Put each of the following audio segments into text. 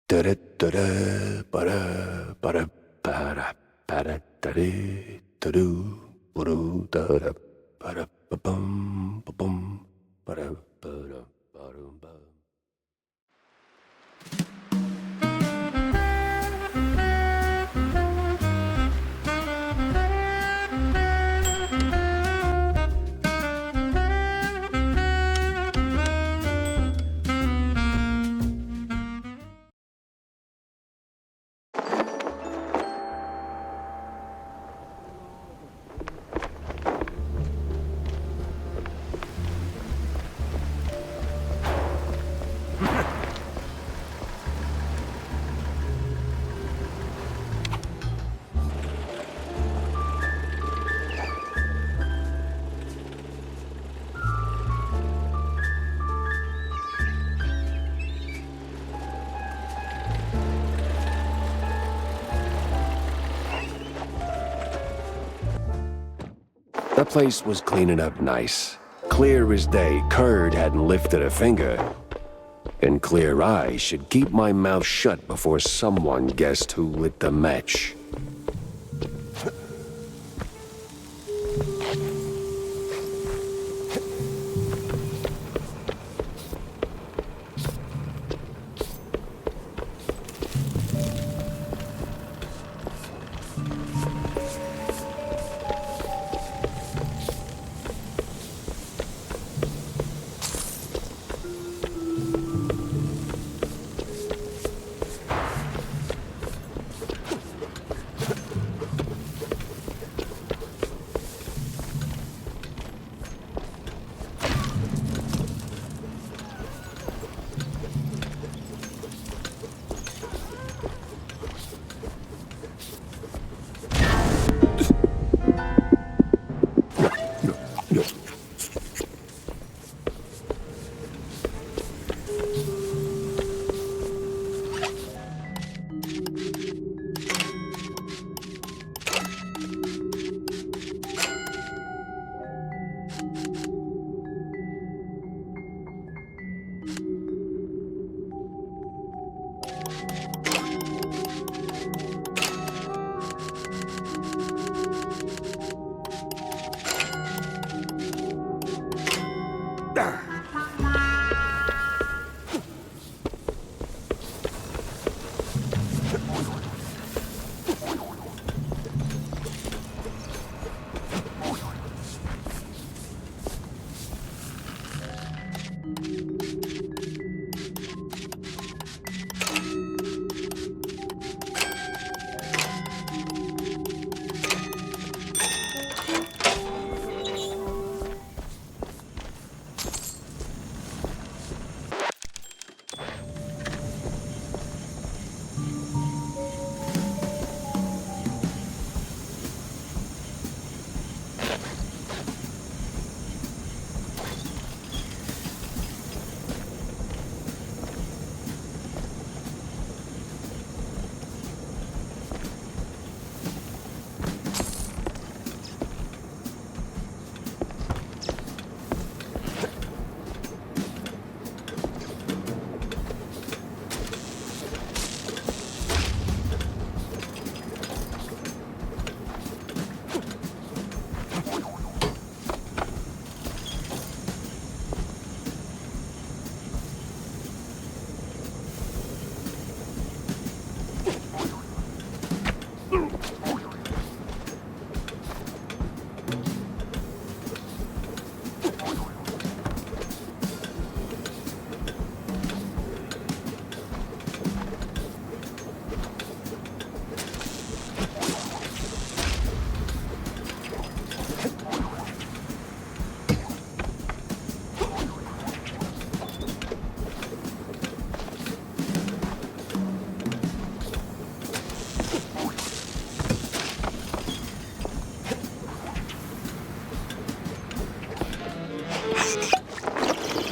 Da-da-da-da, ba-da, ba-da, ba-da, ba-da, da-dee, da-doo, ba-doo, da-da, ba-da, ba-bum, ba-bum, ba-da, ba-da, ba-dum, ba. The place was cleaning up nice. Clear as day, Curd hadn't lifted a finger. And clear eyes should keep my mouth shut before someone guessed who lit the match.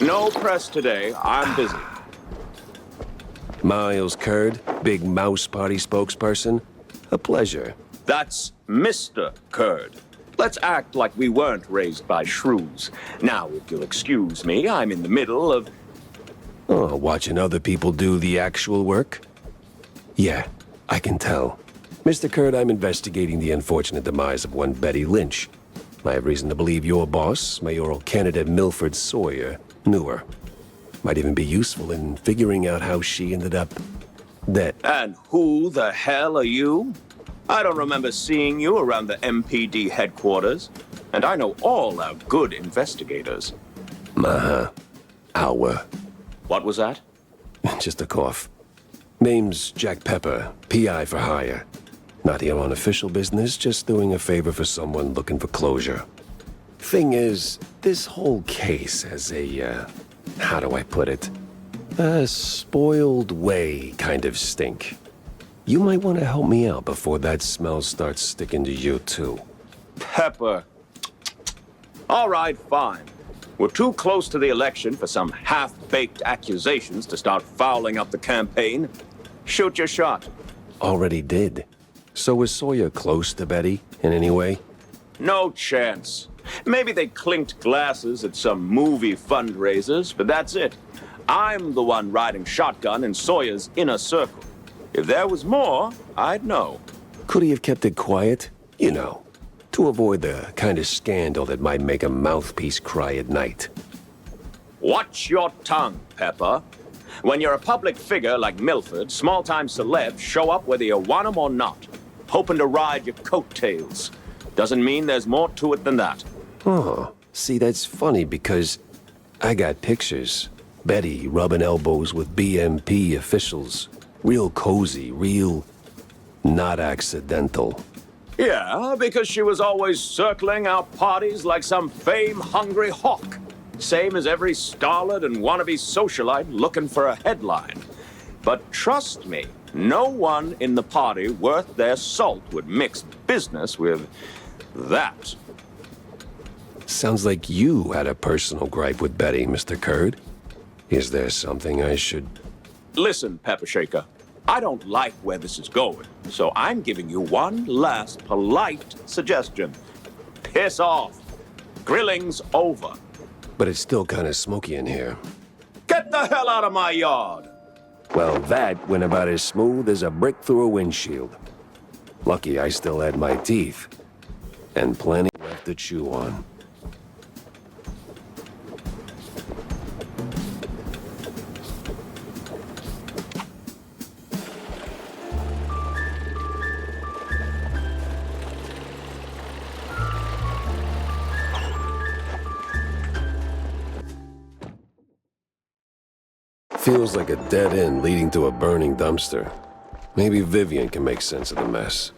No press today. I'm busy. Miles Curd, Big Mouse Party spokesperson. A pleasure. That's Mr. Curd. Let's act like we weren't raised by shrews. Now, if you'll excuse me, I'm in the middle of... Oh, watching other people do the actual work? Yeah, I can tell. Mr. Kurd, I'm investigating the unfortunate demise of one Betty Lynch. I have reason to believe your boss, mayoral candidate Milford Sawyer, knew her. Might even be useful in figuring out how she ended up dead. And who the hell are you? I don't remember seeing you around the MPD headquarters, and I know all our good investigators. Our. What was that? Just a cough. Name's Jack Pepper, PI for hire. Not here on official business, just doing a favor for someone looking for closure. Thing is, this whole case has a, how do I put it? A spoiled way kind of stink. You might want to help me out before that smell starts sticking to you too. Pepper. All right, fine. We're too close to the election for some half-baked accusations to start fouling up the campaign. Shoot your shot. Already did. So was Sawyer close to Betty in any way? No chance. Maybe they clinked glasses at some movie fundraisers, but that's it. I'm the one riding shotgun in Sawyer's inner circle. If there was more, I'd know. Could he have kept it quiet? You know, to avoid the kind of scandal that might make a mouthpiece cry at night. Watch your tongue, Pepper. When you're a public figure like Milford, small-time celebs show up whether you want them or not, hoping to ride your coattails. Doesn't mean there's more to it than that. Oh, see, that's funny because I got pictures. Betty rubbing elbows with BMP officials. Real cozy, real not accidental. Yeah, because she was always circling our parties like some fame-hungry hawk. Same as every starlet and wannabe socialite looking for a headline. But trust me, no one in the party worth their salt would mix business with that. Sounds like you had a personal gripe with Betty, Mr. Kurd. Is there something I should... Listen, Pepper Shaker, I don't like where this is going, so I'm giving you one last polite suggestion. Piss off. Grilling's over. But it's still kind of smoky in here. Get the hell out of my yard! Well, that went about as smooth as a brick through a windshield. Lucky I still had my teeth. And plenty left to chew on. Feels like a dead end leading to a burning dumpster. Maybe Vivian can make sense of the mess.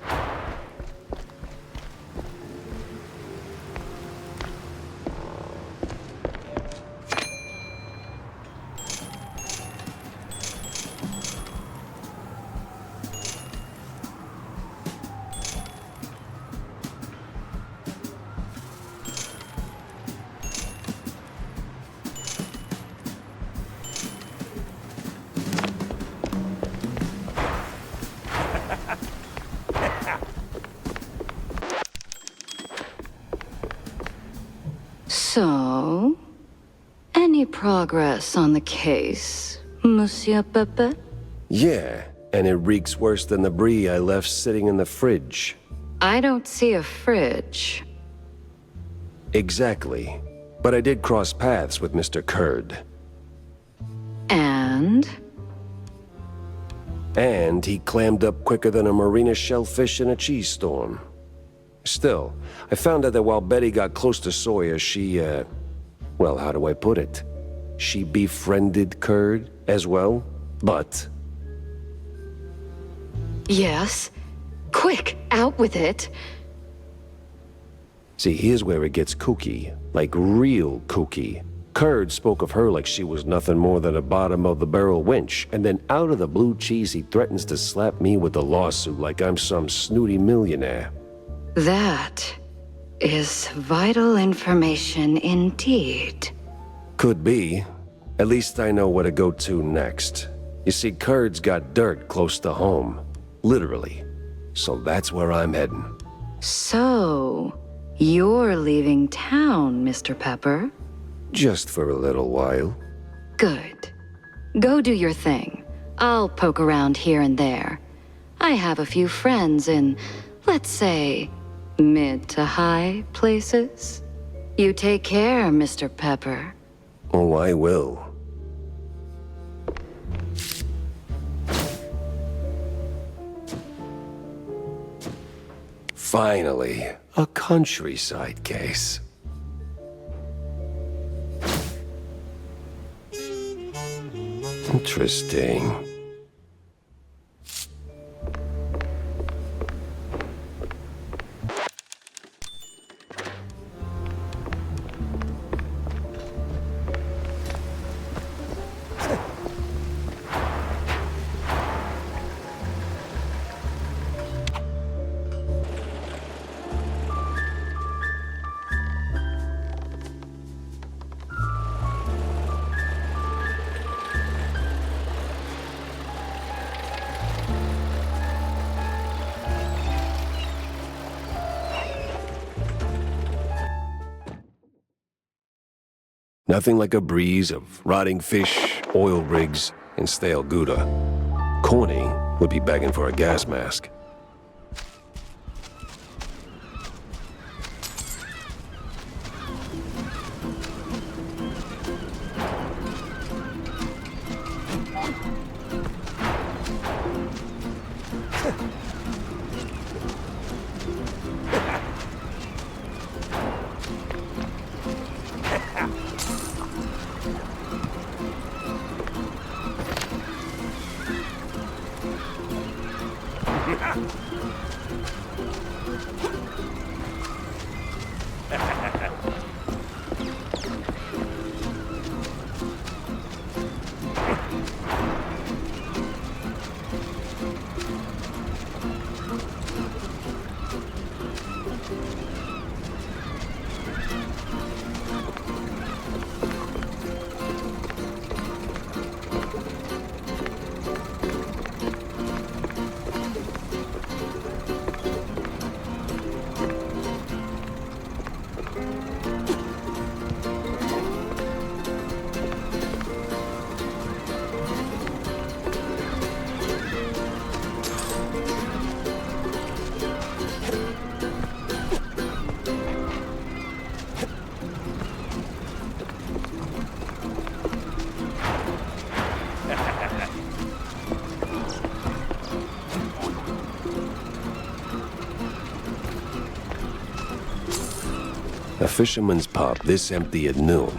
So, any progress on the case, Monsieur Pepe? Yeah, and it reeks worse than the brie I left sitting in the fridge. I don't see a fridge. Exactly. But I did cross paths with Mr. Kurd. And? And he clammed up quicker than a marina shellfish in a cheese storm. Still, I found out that while Betty got close to Sawyer, she, well, how do I put it? She befriended Kurd as well, but... Yes. Quick, out with it. See, here's where it gets kooky. Like real kooky. Kurd spoke of her like she was nothing more than a bottom-of-the-barrel wench, and then out of the blue cheese he threatens to slap me with a lawsuit like I'm some snooty millionaire. That is vital information indeed. Could be. At least I know where to go to next. You see, Kurd's got dirt close to home. Literally. So that's where I'm heading. So, you're leaving town, Mr. Pepper? Just for a little while. Good. Go do your thing. I'll poke around here and there. I have a few friends in, let's say, mid to high places. You take care, Mr. Pepper. Oh, I will. Finally, a countryside case. Interesting. Nothing like a breeze of rotting fish, oil rigs, and stale Gouda. Corny would be begging for a gas mask. A fisherman's pub this empty at noon.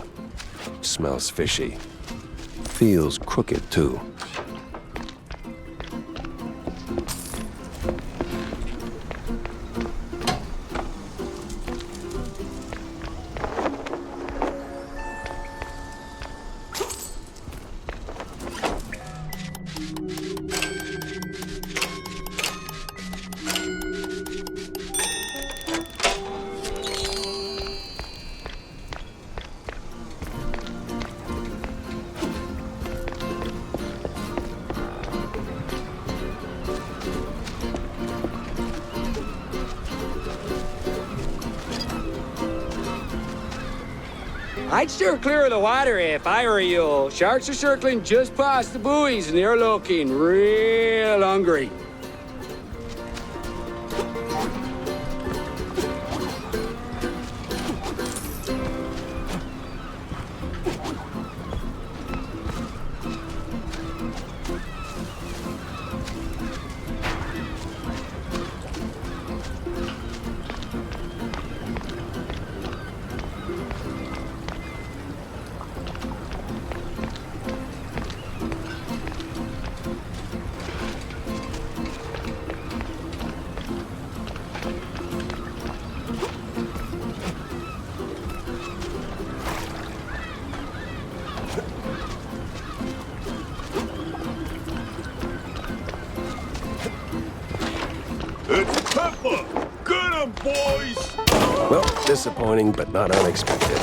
Smells fishy. Feels crooked, too. I'd steer clear of the water if I were you. Sharks are circling just past the buoys and they're looking real hungry. It's Pepper! Get him, boys! Well, disappointing, but not unexpected.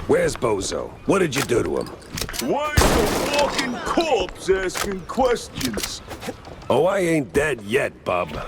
Where's Bozo? What did you do to him? Why the walking corpse asking questions? Oh, I ain't dead yet, bub.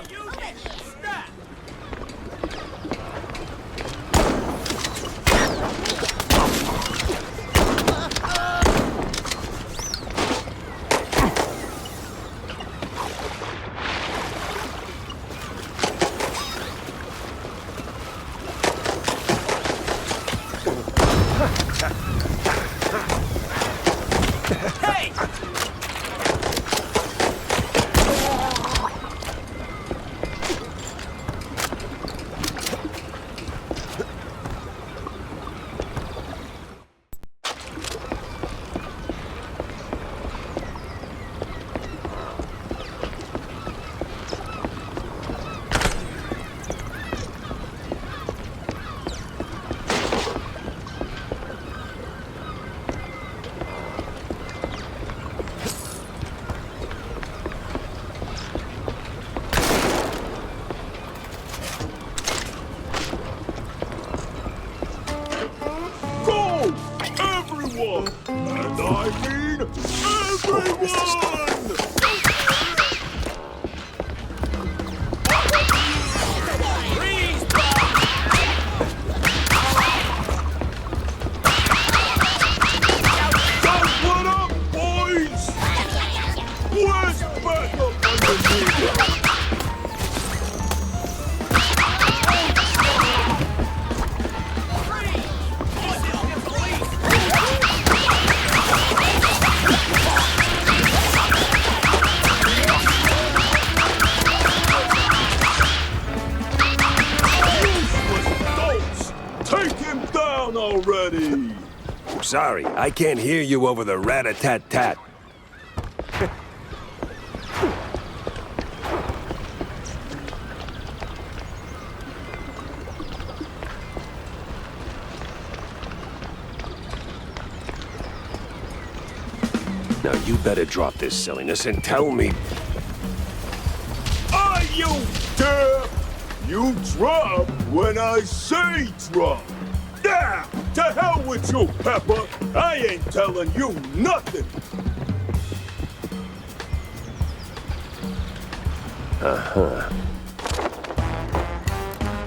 Go! Everyone! And I mean everyone! Don't let up, boys! Where's backup underneath? Useless dolts! Take him down already! Sorry, I can't hear you over the rat-a-tat-tat. Now you better drop this silliness and tell me... Are you deaf? You drop when I say drop. Now, to hell with you, Pepper. I ain't telling you nothing.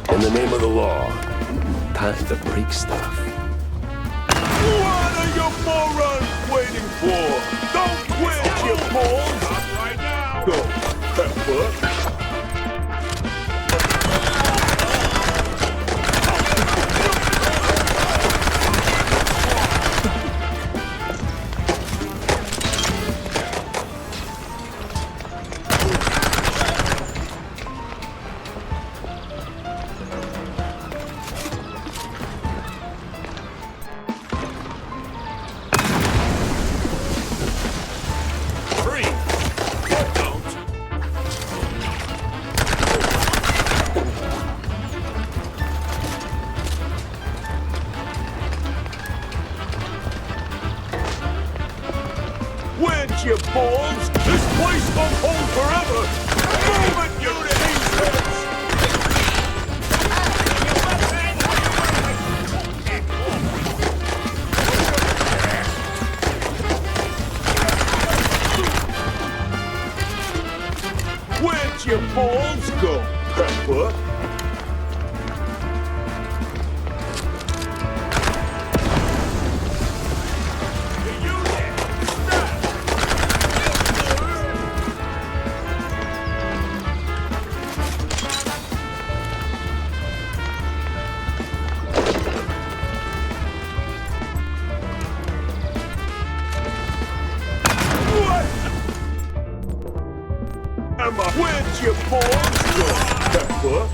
In the name of the law, time to break stuff. What are you morons waiting for? Don't quit, you balls! Stop right now! Go, Pepper. Quit, you balls! This place won't hold forever! Move it, you idiots! Where'd your balls go, Pepper? Where'd your balls go, Pepper?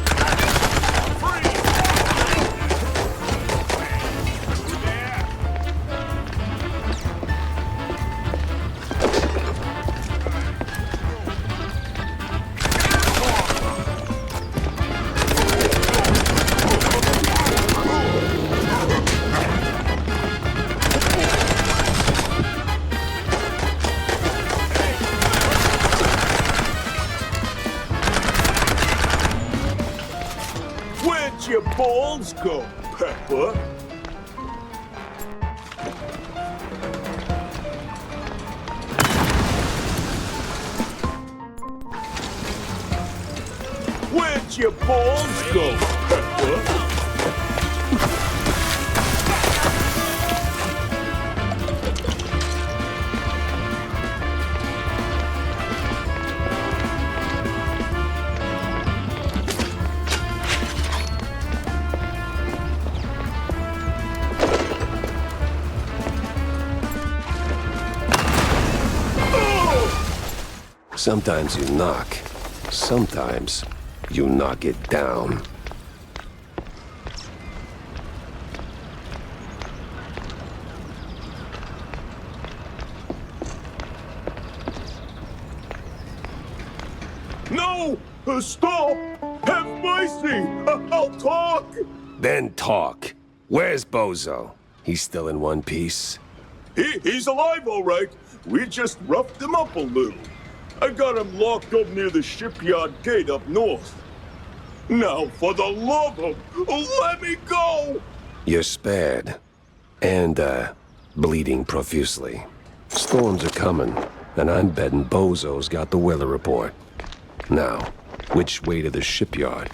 Where'd your balls go, Pepper? Where'd your balls go, Pepper? Sometimes you knock. Sometimes you knock it down. No! Stop! Have mercy! I'll talk! Then talk. Where's Bozo? He's still in one piece? He's alive, all right. We just roughed him up a little. I got him locked up near the shipyard gate up north. Now, for the love of... let me go! You're spared. And, bleeding profusely. Storms are coming, and I'm betting Bozo's got the weather report. Now, which way to the shipyard?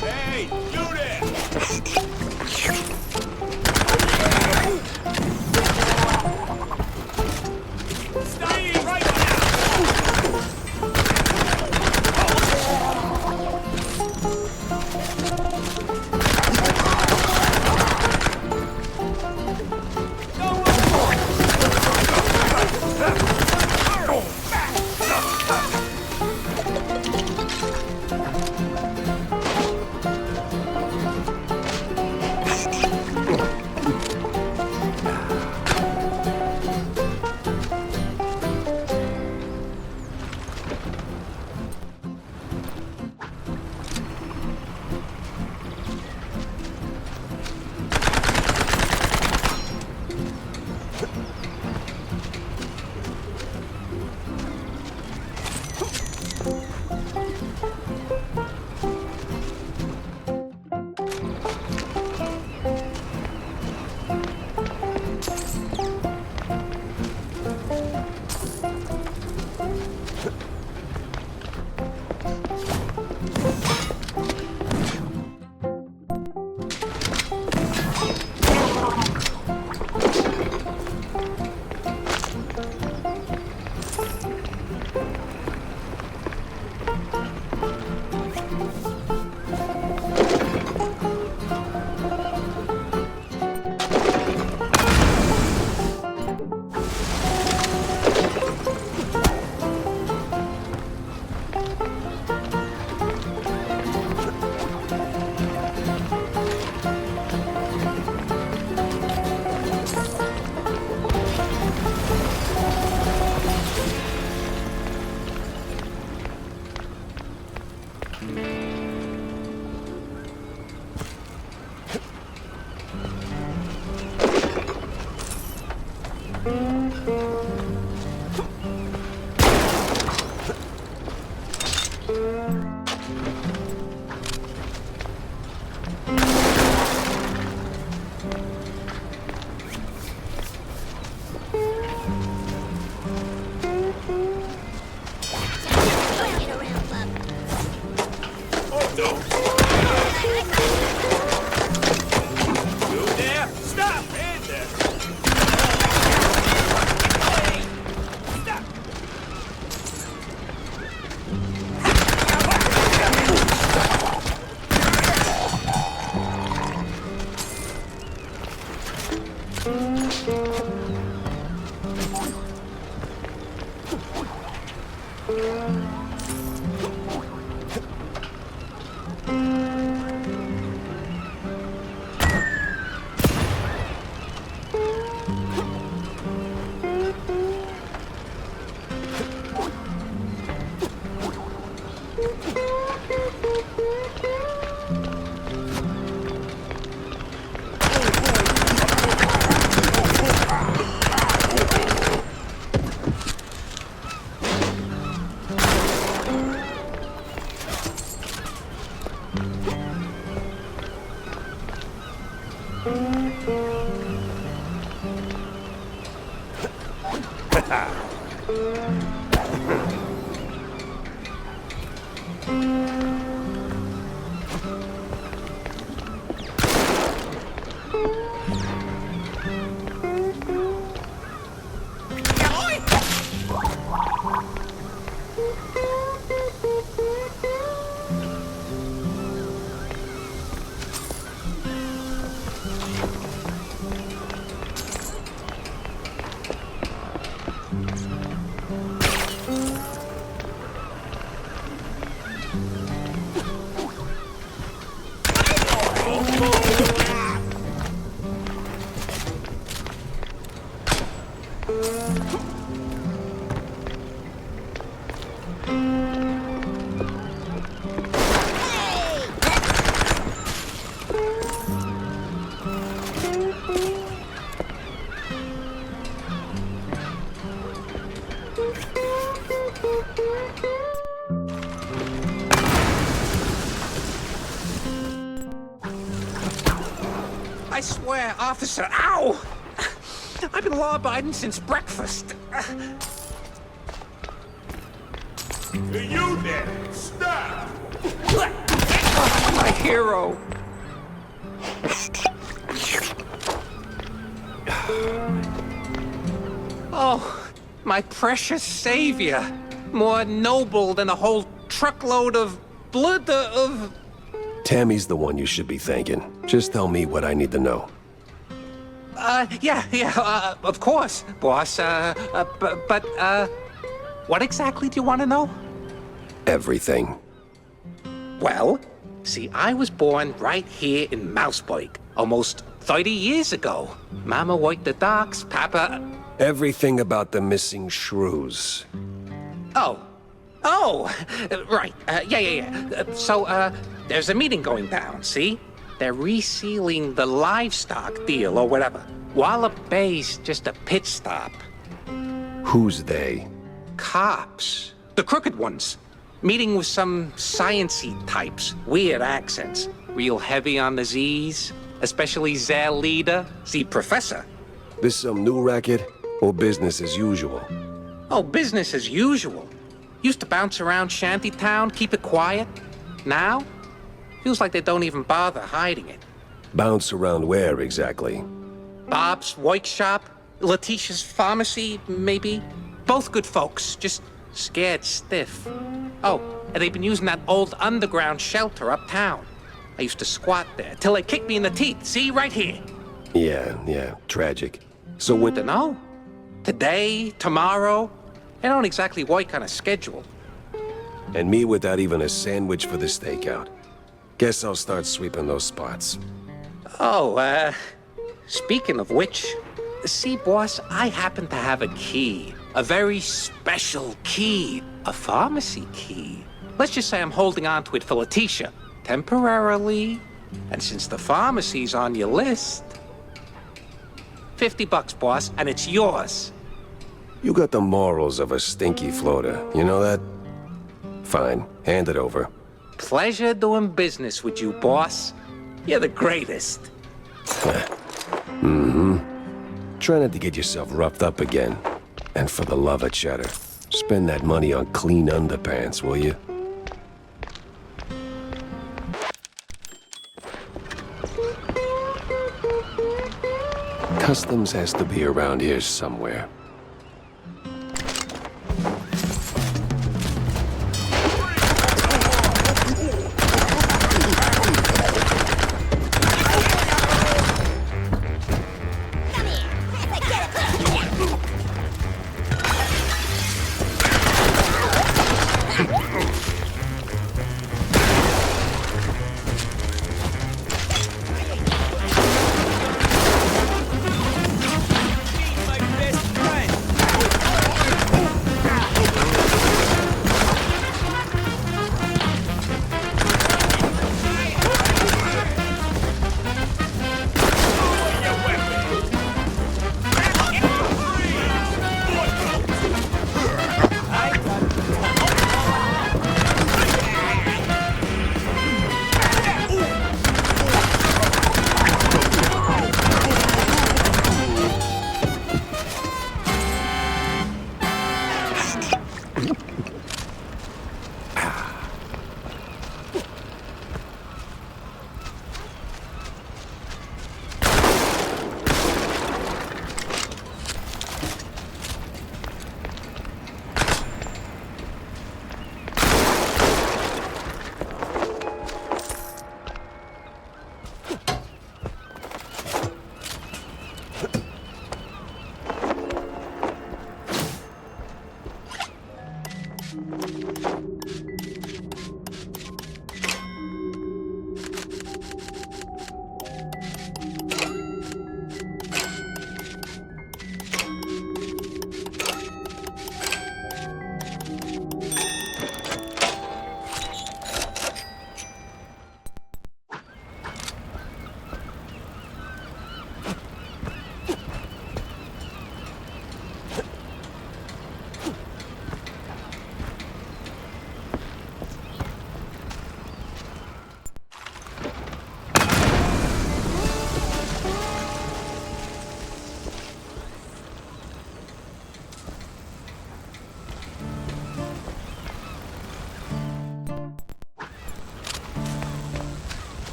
Hey, you there! Stop right I swear, officer, ow! I've been law-abiding since breakfast. Hey, you there! Stop! My hero. Oh, my precious savior. More noble than a whole truckload of blood of... Tammy's the one you should be thanking. Just tell me what I need to know. Of course, boss. What exactly do you want to know? Everything. Well, see, I was born right here in Mouseburg, almost 30 years ago. Mama worked the docks, Papa... Everything about the missing shrews. Right. So, there's a meeting going down, see? They're resealing the livestock deal or whatever. Wallop Bay's just a pit stop. Who's they? Cops. The crooked ones. Meeting with some science-y types. Weird accents. Real heavy on the Z's. Especially their leader, the professor. This some new racket? Or business as usual? Oh, business as usual. Used to bounce around Shantytown, keep it quiet. Now, feels like they don't even bother hiding it. Bounce around where exactly? Bob's workshop, Letitia's pharmacy, maybe. Both good folks, just scared stiff. Oh, and they've been using that old underground shelter uptown. I used to squat there till they kicked me in the teeth. See, right here. Yeah, tragic. So when... Dunno. Today, tomorrow. They don't exactly work on a schedule. And me without even a sandwich for the stakeout. Guess I'll start sweeping those spots. Oh, speaking of which, see, boss, I happen to have a key. A very special key. A pharmacy key. Let's just say I'm holding on to it for Letitia. Temporarily. And since the pharmacy's on your list... $50, boss, and it's yours. You got the morals of a stinky floater, you know that? Fine, hand it over. Pleasure doing business with you, boss. You're the greatest. Try not to get yourself roughed up again. And for the love of cheddar, spend that money on clean underpants, will you? Customs has to be around here somewhere.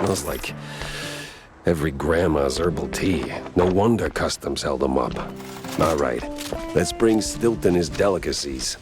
Smells like every grandma's herbal tea. No wonder customs held him up. All right, let's bring Stilton his delicacies.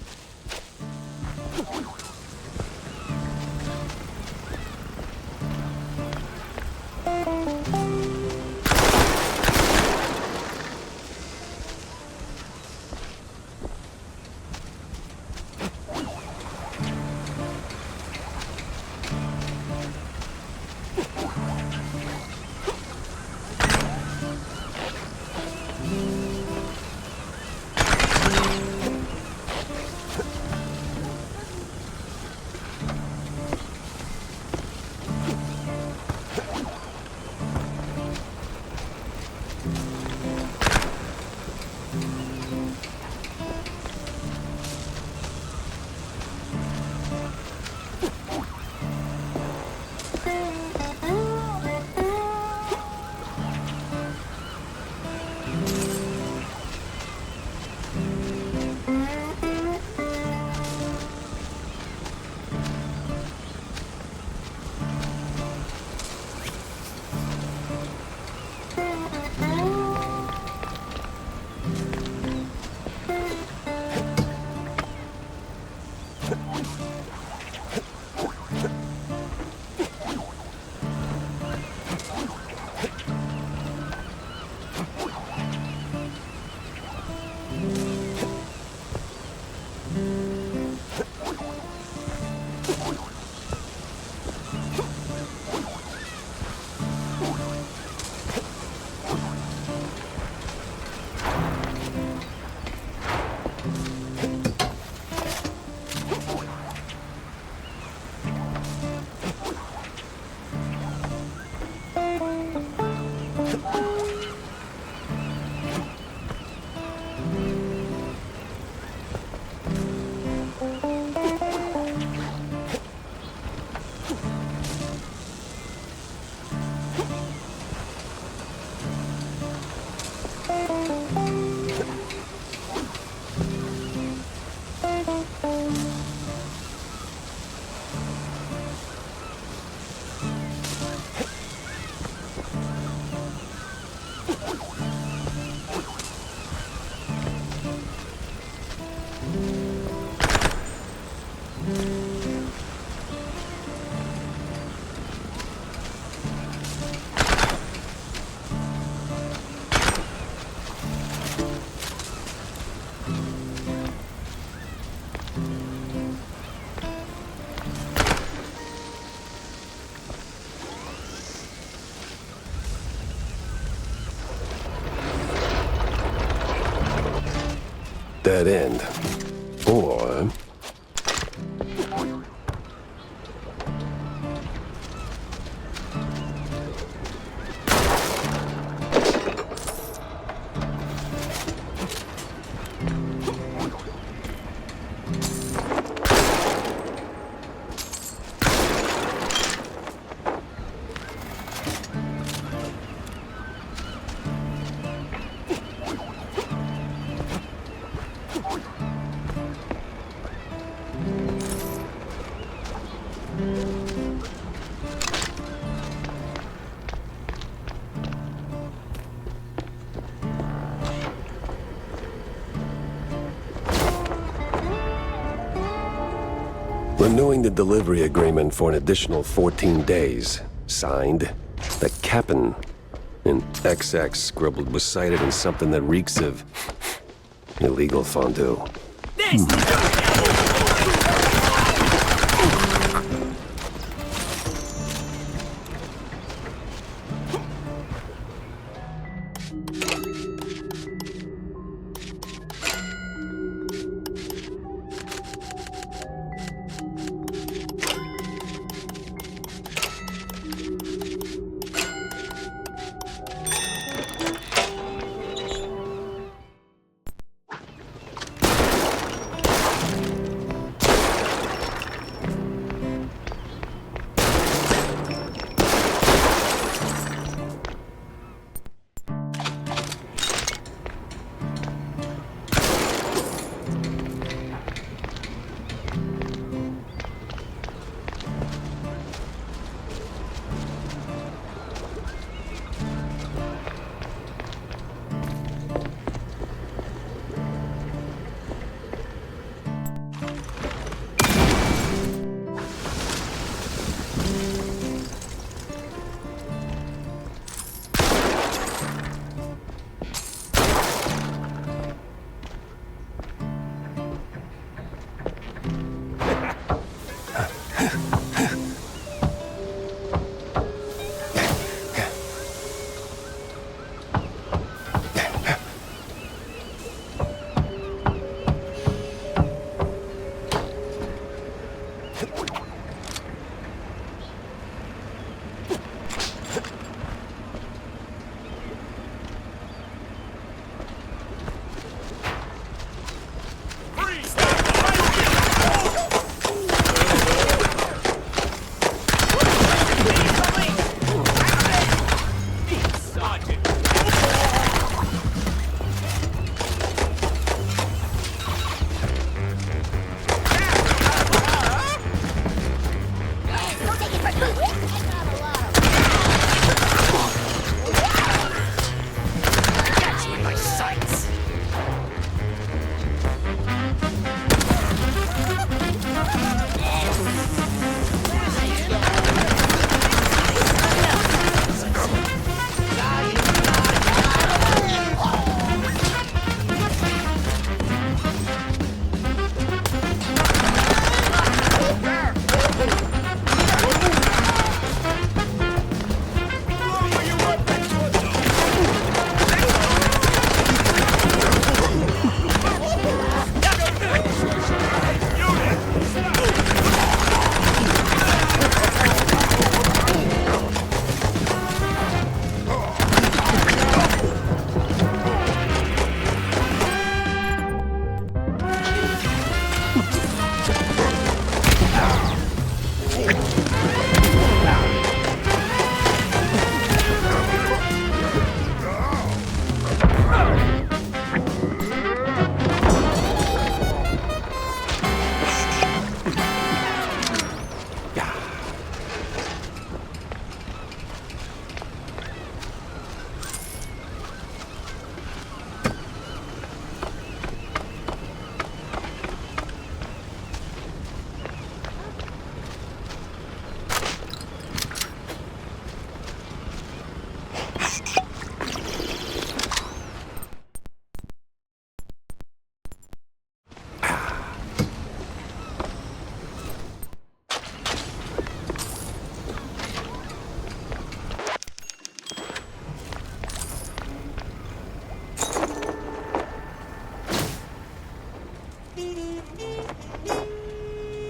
Dead end. Or... renewing the delivery agreement for an additional 14 days. Signed, the Cap'n. And XX scribbled was cited in something that reeks of illegal fondue.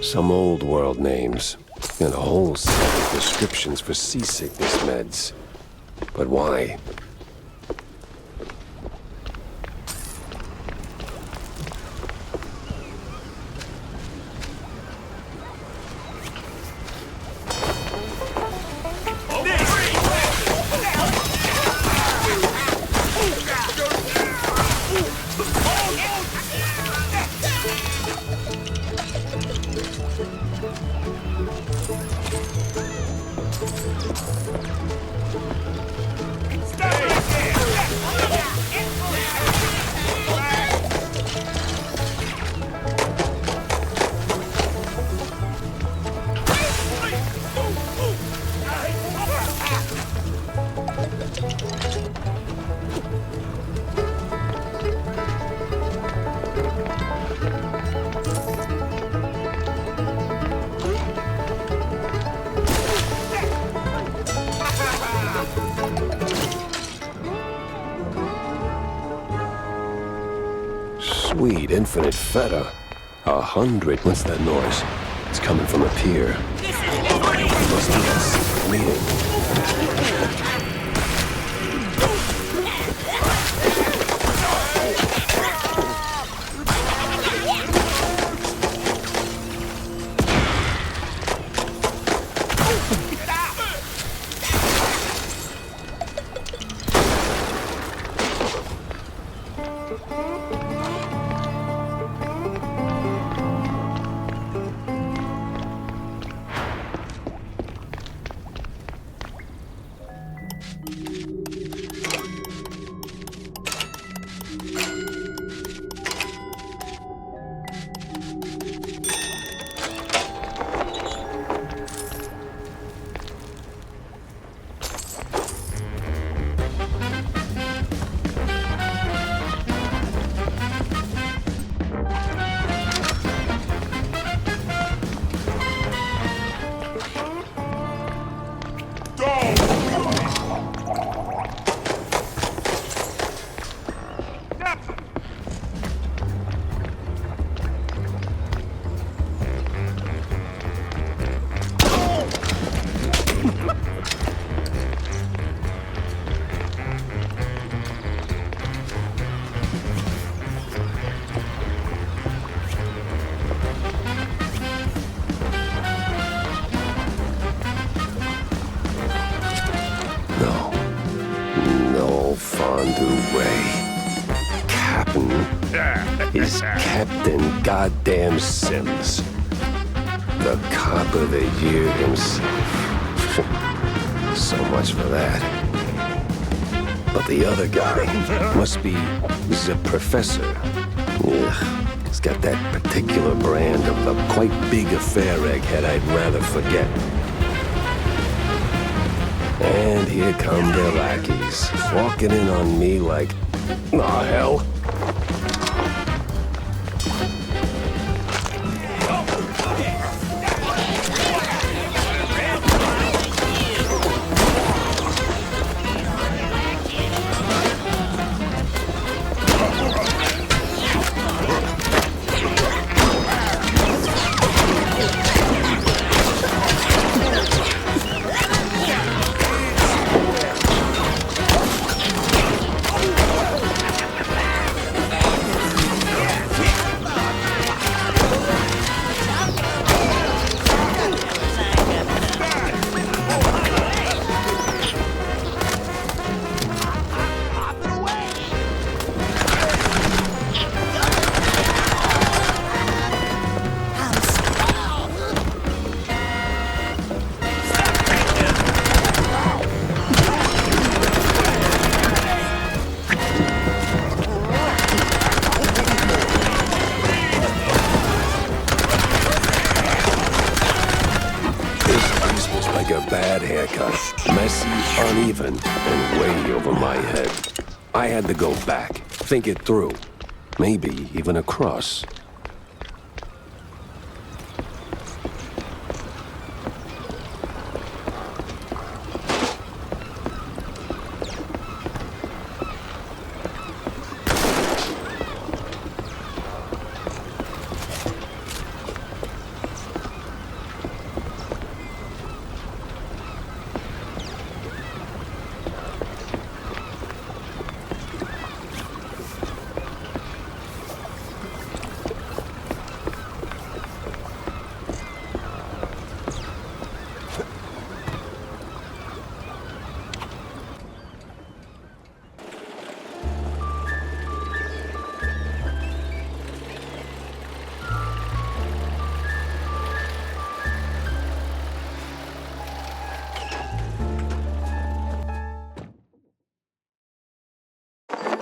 Some old world names, and a whole set of prescriptions for seasickness meds. But why? Sweet infinite feta. 100. What's that noise? It's coming from a pier. Must be that secret meeting. Is Captain Goddamn Sims. The cop of the year himself. So much for that. But the other guy must be the professor. Ugh, he's got that particular brand of the quite big affair egghead I'd rather forget. And here come their lackeys, walking in on me like, aw, hell. Messy, uneven, and way over my head. I had to go back, think it through. Maybe even across.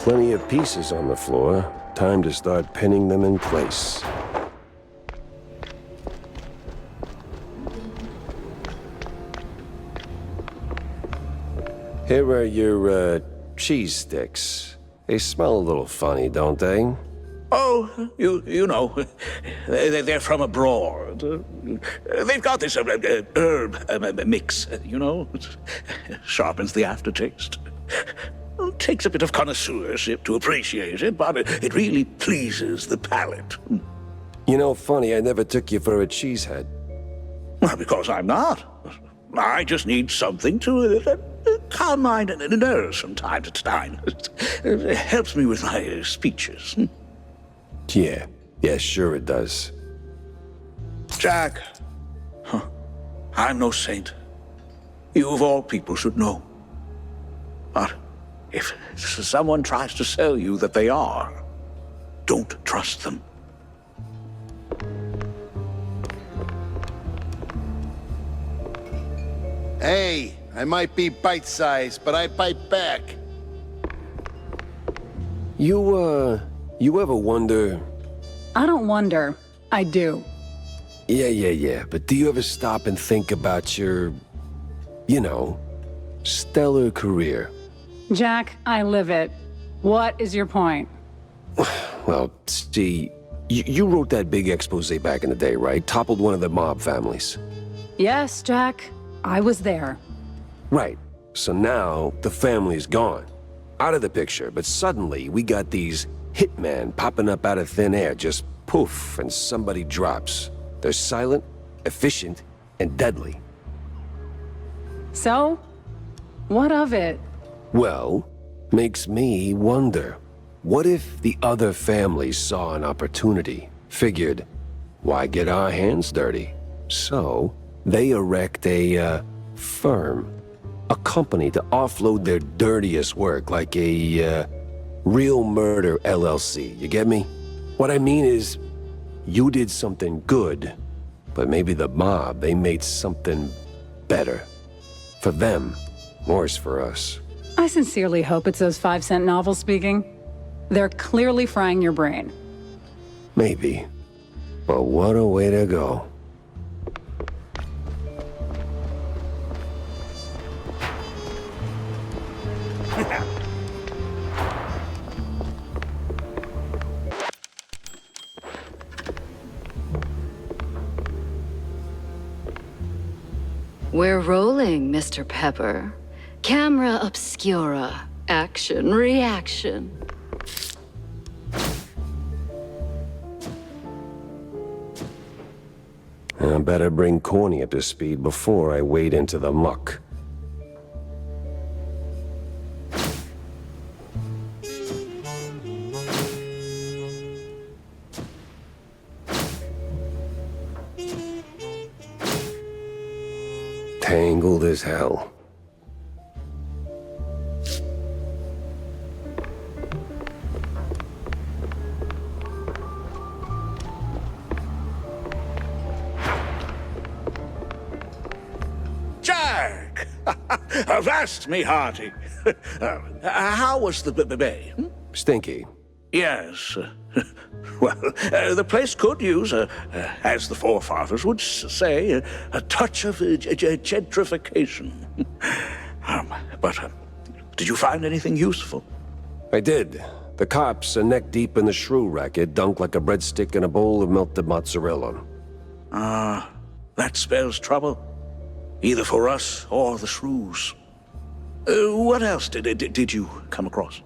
Plenty of pieces on the floor. Time to start pinning them in place. Here are your, cheese sticks. They smell a little funny, don't they? Oh, you know, they're from abroad. They've got this herb mix, you know. Sharpens the aftertaste. Takes a bit of connoisseurship to appreciate it, but it really pleases the palate. You know, funny, I never took you for a cheesehead. Well, because I'm not. I just need something to calm my nerves from time to time. It helps me with my speeches. Yeah, sure it does. Jack, I'm no saint. You of all people should know. But if someone tries to sell you that they are, don't trust them. Hey, I might be bite-sized, but I bite back. You ever wonder... I don't wonder. I do. Yeah, but do you ever stop and think about your, stellar career? Jack, I live it. What is your point? Well, see, you wrote that big expose back in the day, right? Toppled one of the mob families. Yes, Jack. I was there. Right. So now, the family's gone. Out of the picture, but suddenly we got these hitmen popping up out of thin air, just poof, and somebody drops. They're silent, efficient, and deadly. So? What of it? Well, makes me wonder. What if the other families saw an opportunity, figured, why get our hands dirty? So, they erect a, firm. A company to offload their dirtiest work, like a, Real Murder LLC. You get me? What I mean is, you did something good, but maybe the mob, they made something better. For them, worse for us. I sincerely hope it's those 5-cent novels speaking. They're clearly frying your brain. Maybe. But what a way to go. We're rolling, Mr. Pepper. Camera obscura. Action, reaction. I better bring Corny up to speed before I wade into the muck. Tangled as hell. Jack! Avast me hearty. How was the bay? Stinky. Yes. Well, the place could use, as the forefathers would say, a touch of gentrification. But did you find anything useful? I did. The cops are neck deep in the shrew racket, dunked like a breadstick in a bowl of melted mozzarella. That spells trouble. Either for us or the shrews. What else did you come across?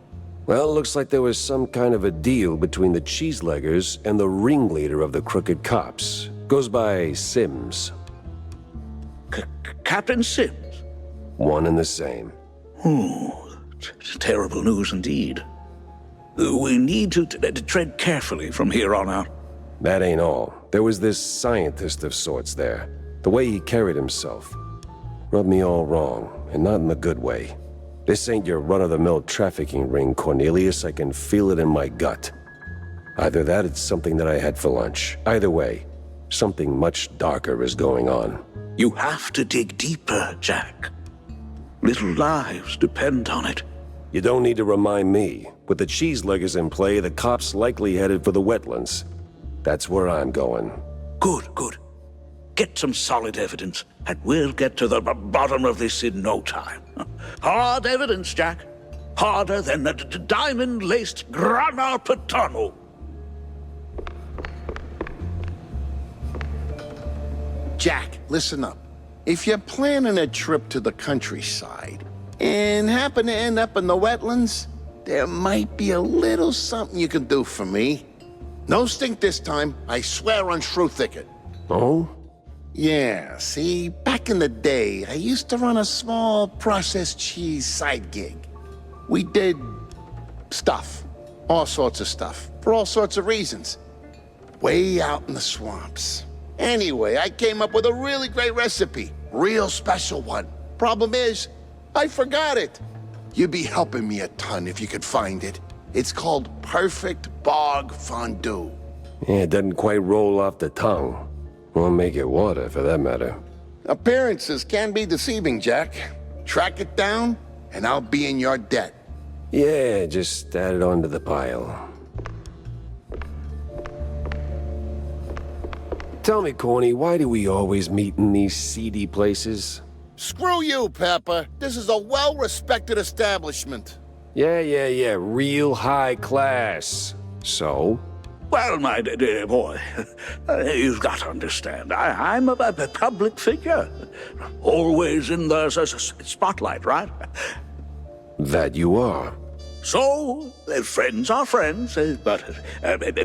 Well, looks like there was some kind of a deal between the cheeseleggers and the ringleader of the crooked cops. Goes by Sims. Captain Sims? One and the same. Terrible news indeed. We need to tread carefully from here on out. That ain't all. There was this scientist of sorts there. The way he carried himself. Rubbed me all wrong, and not in the good way. This ain't your run-of-the-mill trafficking ring, Cornelius. I can feel it in my gut. Either that, it's something that I had for lunch. Either way, something much darker is going on. You have to dig deeper, Jack. Little lives depend on it. You don't need to remind me. With the cheeseleggers in play, the cops likely headed for the wetlands. That's where I'm going. Good, good. Get some solid evidence, and we'll get to the bottom of this in no time. Hard evidence, Jack. Harder than a diamond-laced grana padano. Jack, listen up. If you're planning a trip to the countryside and happen to end up in the wetlands, there might be a little something you can do for me. No stink this time, I swear on Shrew Thicket. Oh? Yeah, see, back in the day, I used to run a small processed cheese side gig. We did stuff, all sorts of stuff, for all sorts of reasons. Way out in the swamps. Anyway, I came up with a really great recipe, real special one. Problem is, I forgot it. You'd be helping me a ton if you could find it. It's called Perfect Bog Fondue. Yeah, it doesn't quite roll off the tongue. Or make it water, for that matter. Appearances can be deceiving, Jack. Track it down, and I'll be in your debt. Yeah, just add it onto the pile. Tell me, Corny, why do we always meet in these seedy places? Screw you, Pepper. This is a well-respected establishment. Yeah, real high class. So? Well, my dear boy, you've got to understand, I'm a public figure. Always in the spotlight, right? That you are. So, friends are friends, but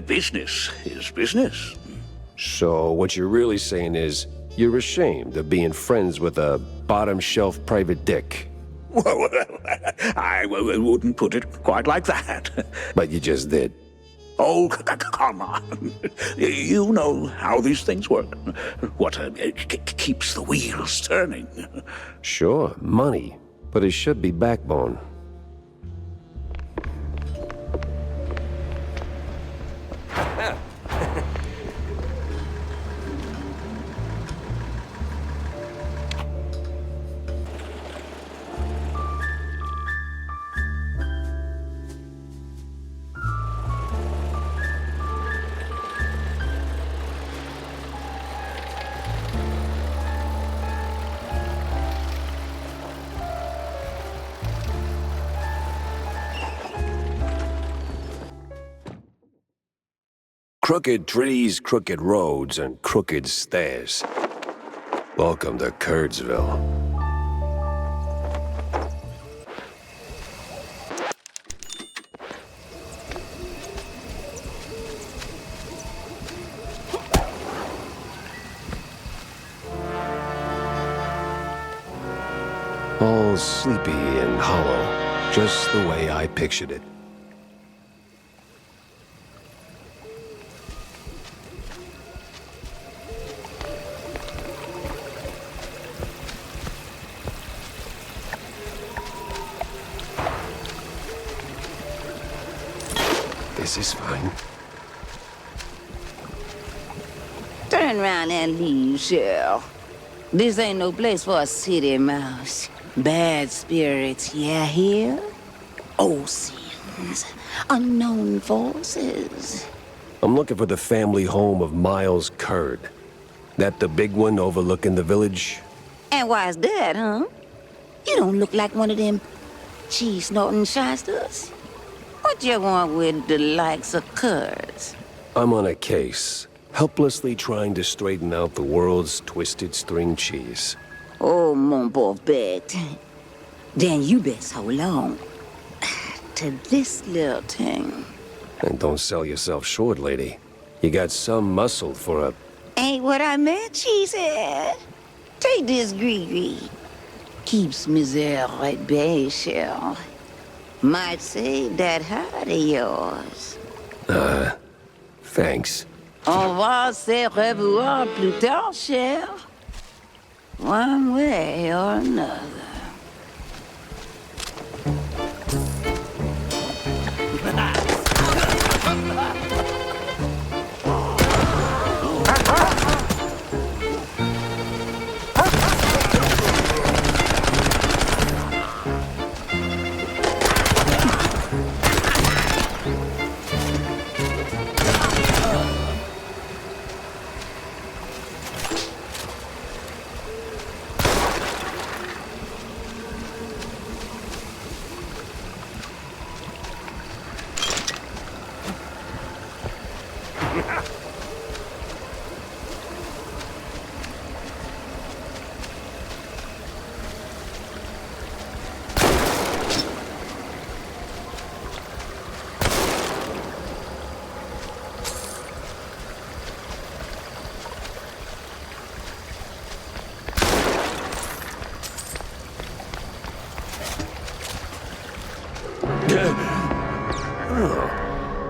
business is business. So what you're really saying is, you're ashamed of being friends with a bottom-shelf private dick. Well, I wouldn't put it quite like that. But you just did. Oh, come on. You know how these things work. What keeps the wheels turning. Sure, money. But it should be backbone. Crooked trees, crooked roads, and crooked stairs. Welcome to Curdsville. All sleepy and hollow, just the way I pictured it. This is fine. Turn around and leave, Cheryl. This ain't no place for a city mouse. Bad spirits, yeah, here? Old sins, unknown forces. I'm looking for the family home of Miles Curd. That the big one overlooking the village? And why's that, huh? You don't look like one of them cheese-snorting shysters. What you want with the likes of Kurds? I'm on a case, helplessly trying to straighten out the world's twisted string cheese. Oh, mon pauvre bête. Then you best hold on to this little thing. And don't sell yourself short, lady. You got some muscle for a... Ain't what I meant, she said. Take this Gree. Keeps misère at bay, Cheryl. Might save that heart of yours. Thanks. On va se revoir plus tard, cher. One way or another.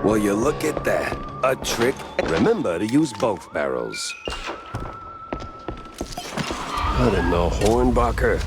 Well, you look at that. A trick. Remember to use both barrels. What in the Hornbacher?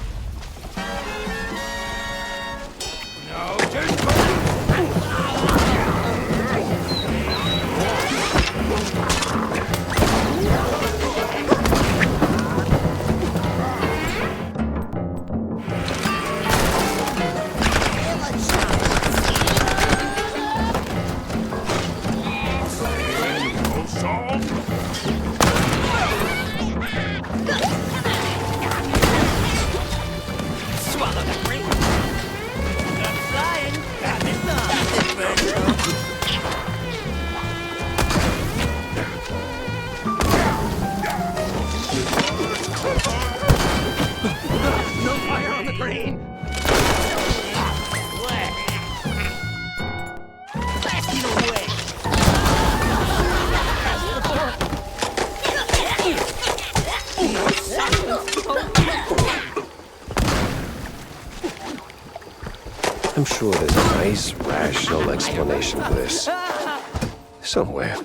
I'm sure there's a nice, rational explanation for this. Somewhere.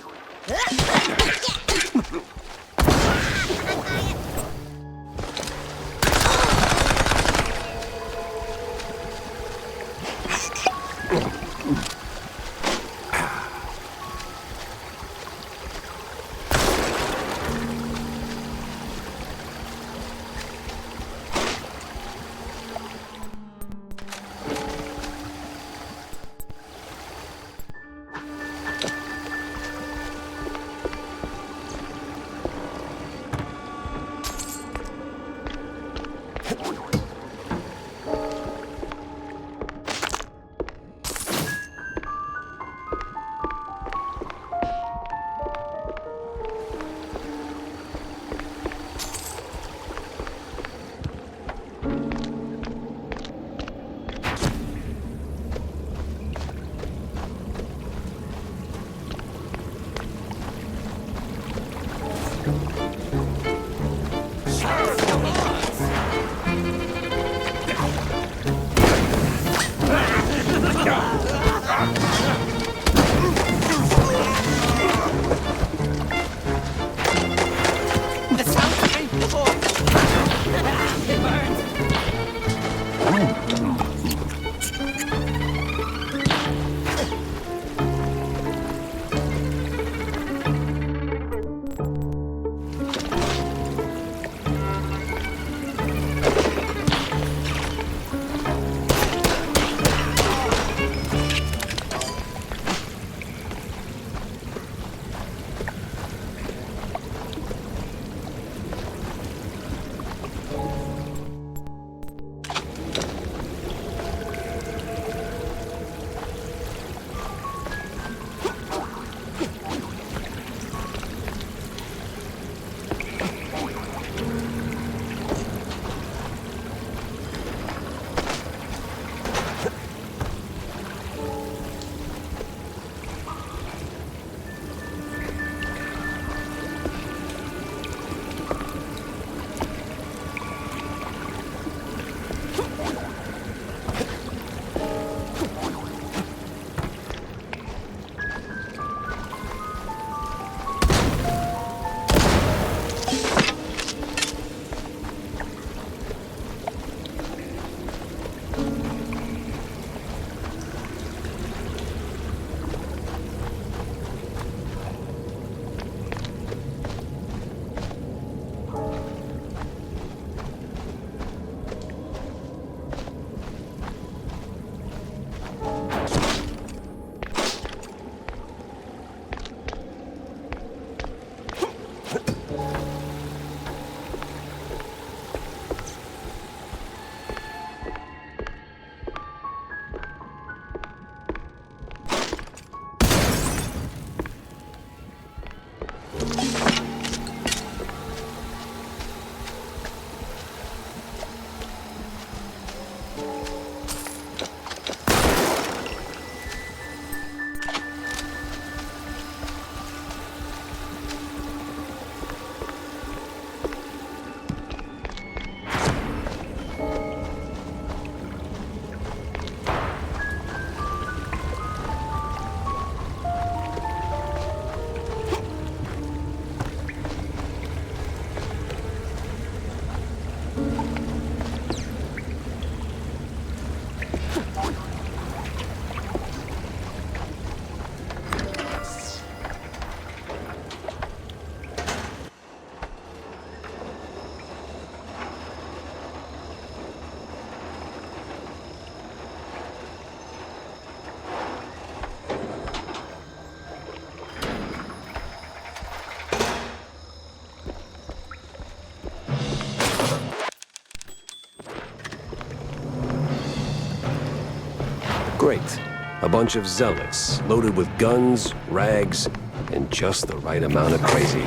Great. A bunch of zealots, loaded with guns, rags, and just the right amount of crazy.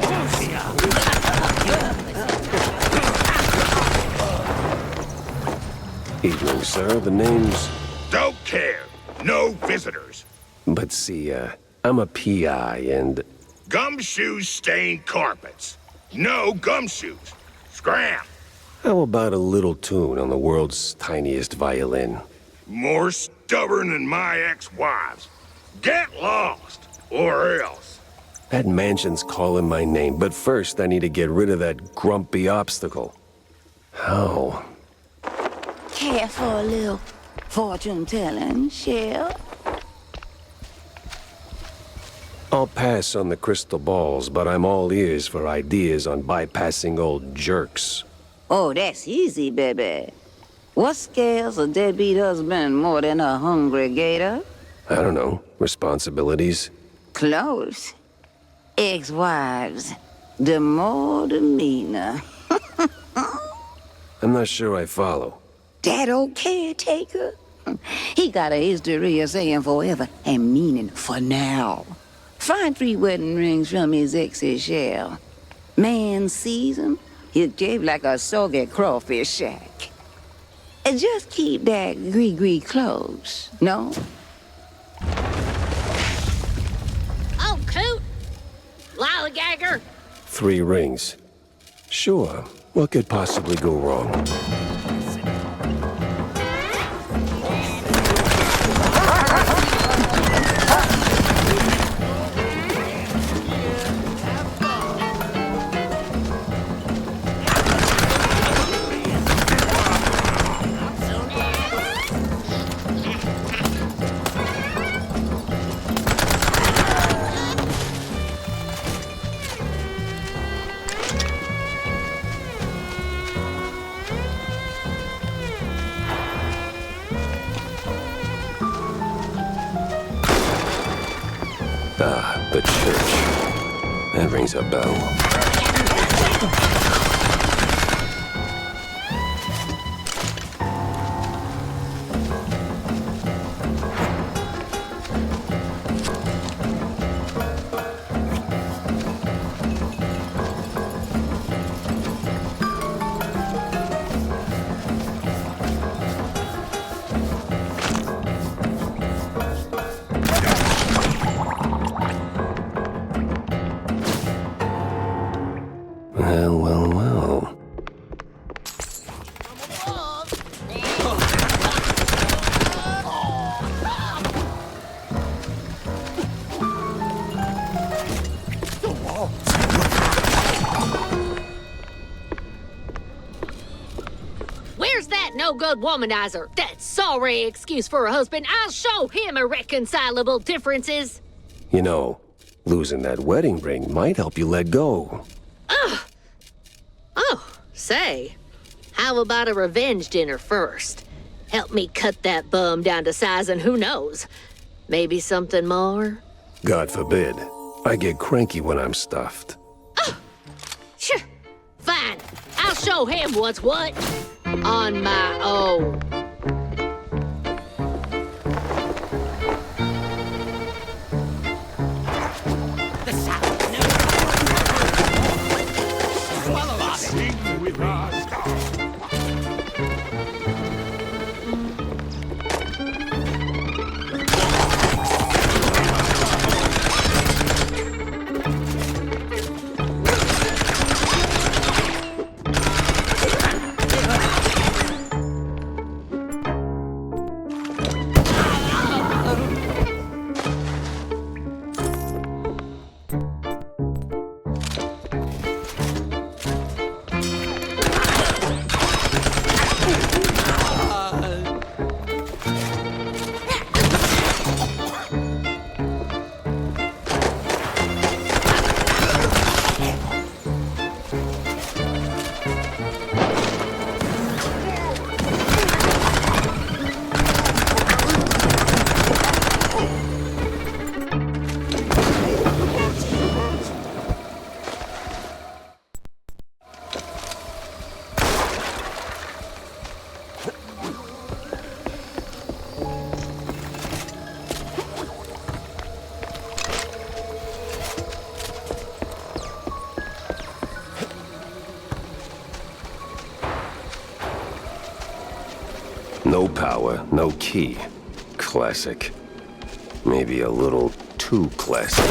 Evening, sir. The name's... Don't care. No visitors. But see, I'm a PI, and... Gumshoes stain carpets. No gumshoes. Scram. How about a little tune on the world's tiniest violin? More stubborn than my ex-wives. Get lost, or else. That mansion's calling my name, but first I need to get rid of that grumpy obstacle. How? Care for a little fortune-telling, Shell? I'll pass on the crystal balls, but I'm all ears for ideas on bypassing old jerks. Oh, that's easy, baby. What scares a deadbeat husband more than a hungry gator? I don't know. Responsibilities? Close. Ex-wives. The more the meaner. I'm not sure I follow. That old caretaker? He got a history of saying forever and meaning for now. Find 3 wedding rings from his ex's shell. Man sees him, he'll gape like a soggy crawfish shack. And just keep that gree-gree close, no? Oh, coot! Lollygagger! 3 rings. Sure. What could possibly go wrong? Ah, the church. That rings a bell. Well. Where's that no-good womanizer? That sorry excuse for a husband. I'll show him irreconcilable differences. You know, losing that wedding ring might help you let go. Oh, say, how about a revenge dinner first? Help me cut that bum down to size, and who knows, maybe something more? God forbid. I get cranky when I'm stuffed. Sure, fine. I'll show him what's what. On my own. No power, no key. Classic. Maybe a little too classic.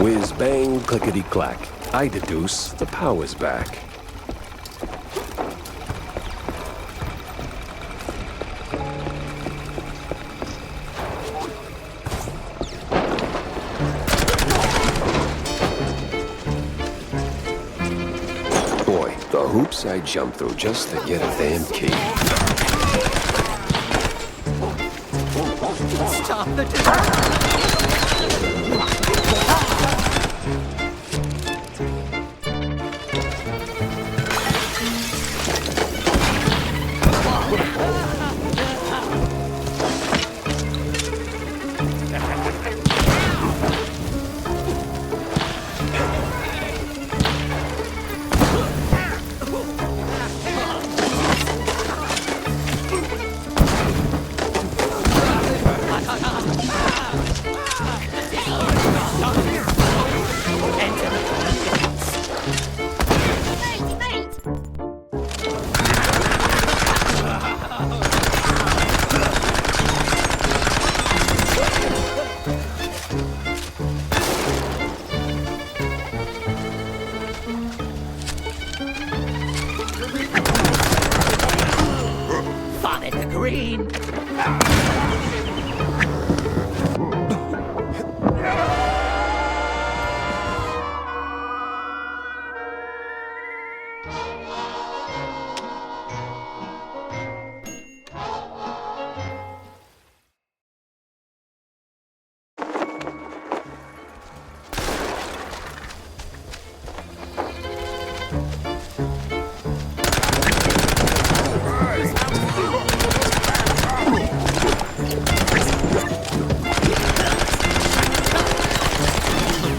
Whiz bang, clickety clack. I deduce the power's back. Boy, the hoops I jumped through just to get a damn key. Stop the green.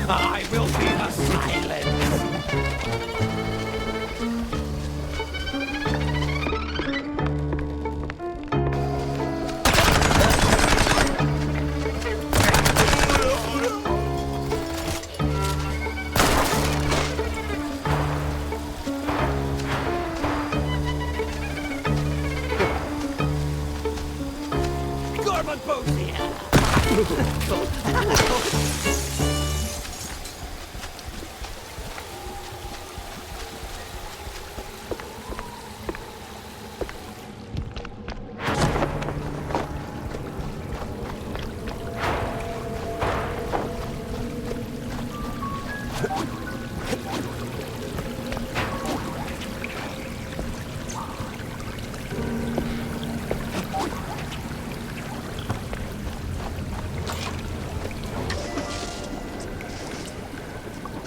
I will be the silence. Gorman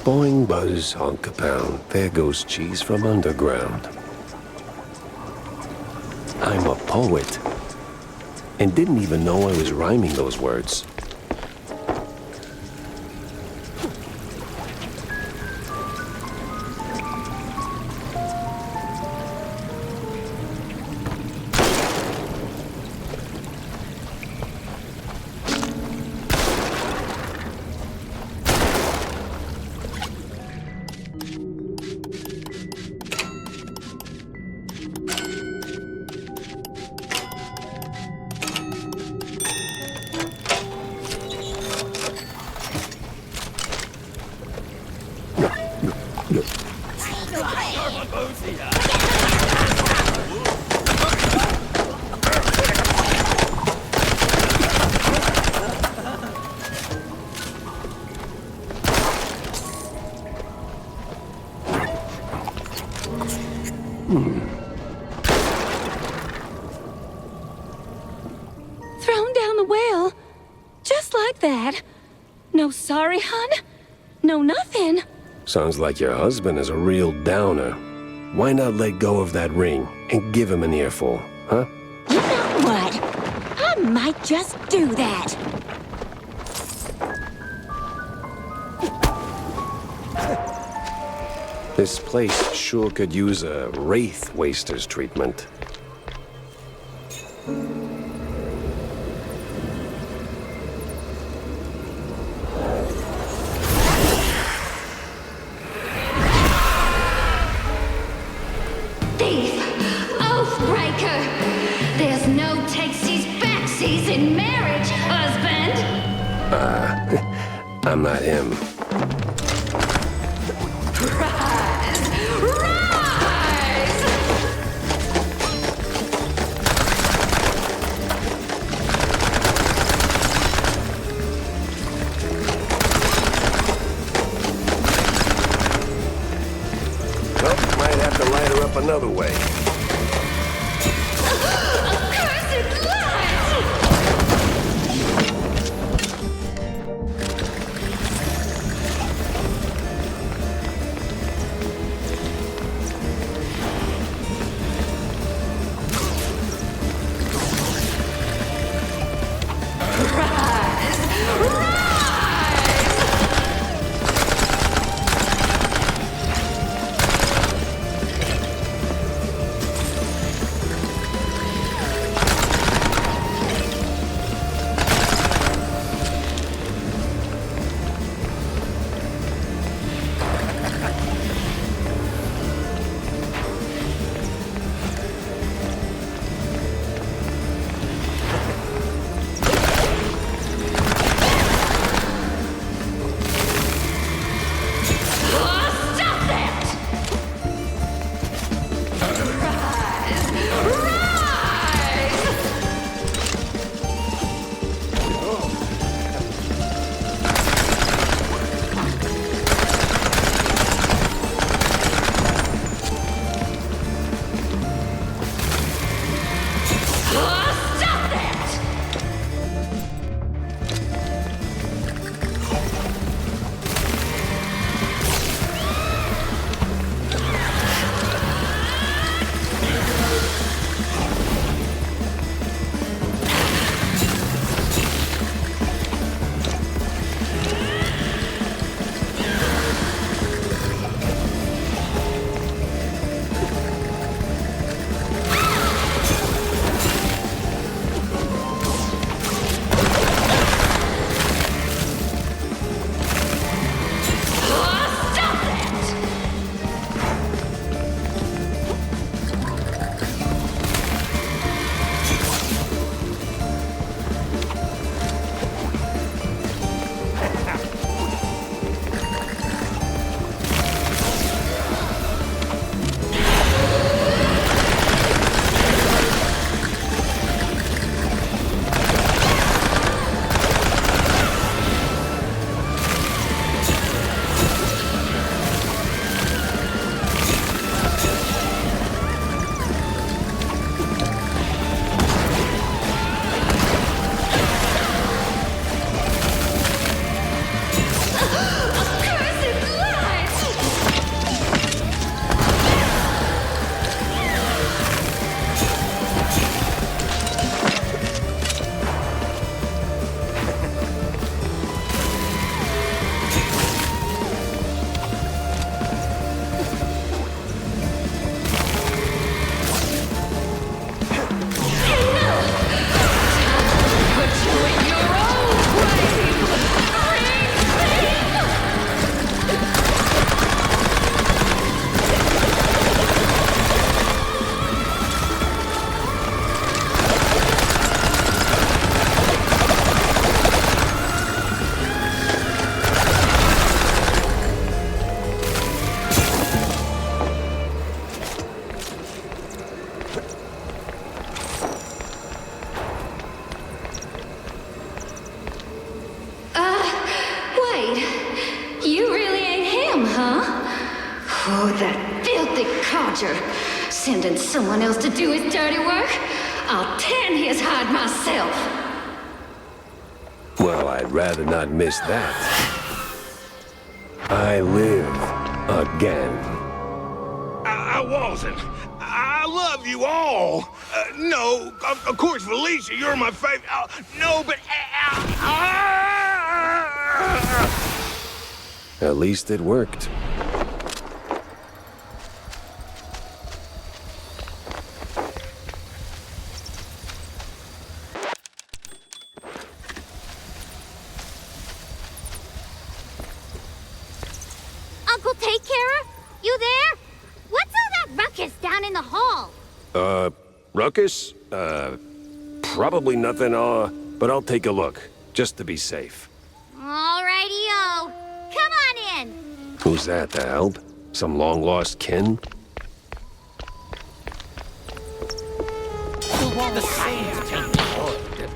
Boing, buzz, honk a pound. There goes cheese from underground. I'm a poet. and didn't even know I was rhyming those words. Thrown down the well. Just like that. No sorry, hun? No nothing. Sounds like your husband is a real downer. Why not let go of that ring and give him an earful, huh? You know what? I might just do that. This place sure could use a Wraith Waster's treatment. Thief! Oathbreaker! There's no takesies backsies in marriage, husband! I'm not him. Rise! Rise! Well, might have to light her up another way. Accursed light! Oh, that filthy codger! Sending someone else to do his dirty work? I'll tan his hide myself! Well, I'd rather not miss that. I live again. I wasn't. I love you all. No, of course, Felicia, you're my favorite. No, but... At least it worked. Uncle Take Carer? You there? What's all that ruckus down in the hall? Ruckus? Probably nothing, but I'll take a look, just to be safe. Alrighty-o. Come on in. Who's that, the help? Some long-lost kin? The sands take wood. The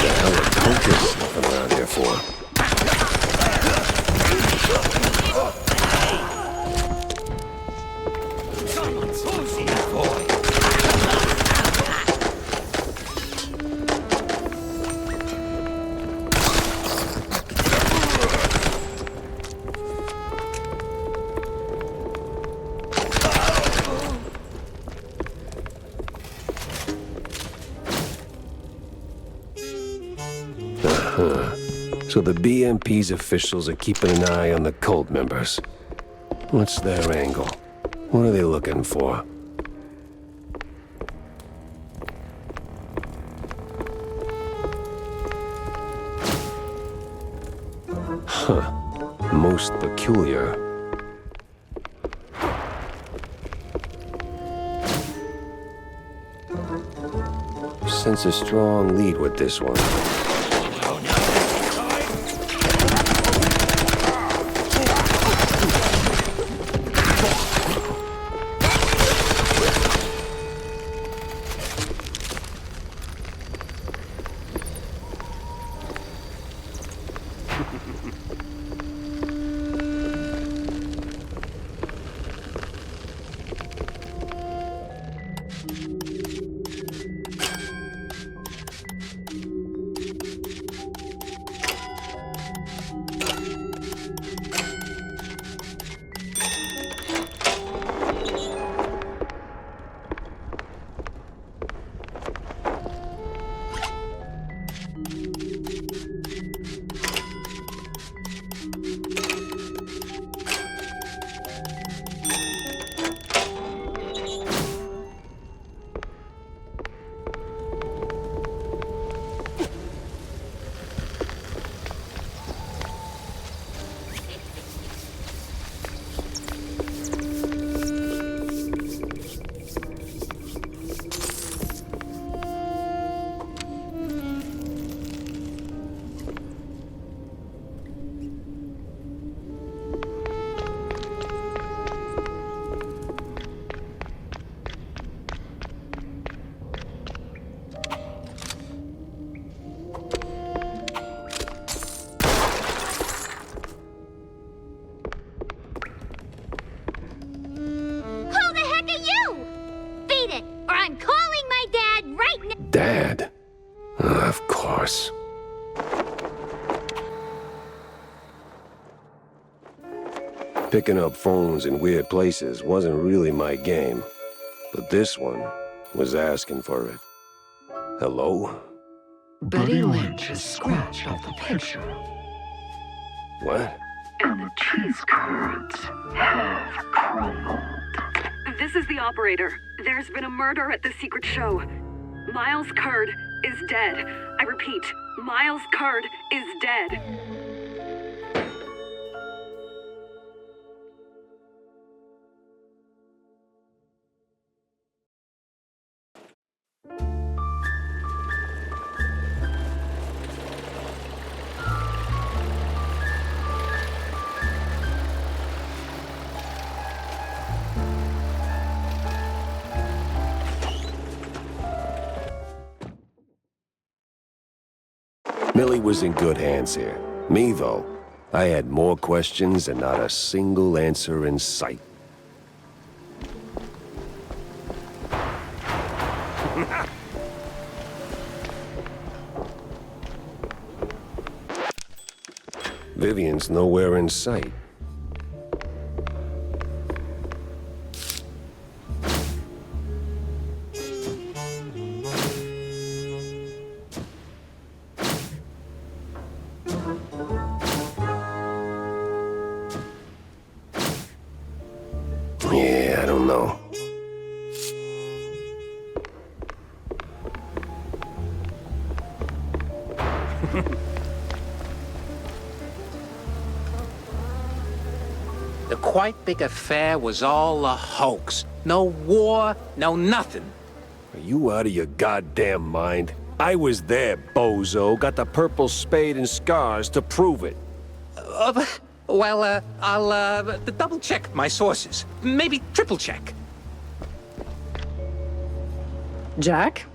hell are Tokas sniffing around here for? Someone's losing a boy. So the BMP's officials are keeping an eye on the cult members. What's their angle? What are they looking for? Huh. Most peculiar. Sense a strong lead with this one. Dad? Of course. Picking up phones in weird places wasn't really my game, but this one was asking for it. Hello? Betty Lynch is scratched off the picture. What? And the cheese curds have crumbled. This is the operator. There's been a murder at the secret show. Miles Curd is dead. I repeat, Miles Curd is dead. Millie was in good hands here. Me, though, I had more questions and not a single answer in sight. Vivian's nowhere in sight. Yeah, I don't know. The quite big affair was all a hoax. No war, no nothing. Are you out of your goddamn mind? I was there, bozo. Got the purple spade and scars to prove it. I'll double check my sources. Maybe triple check. Jack?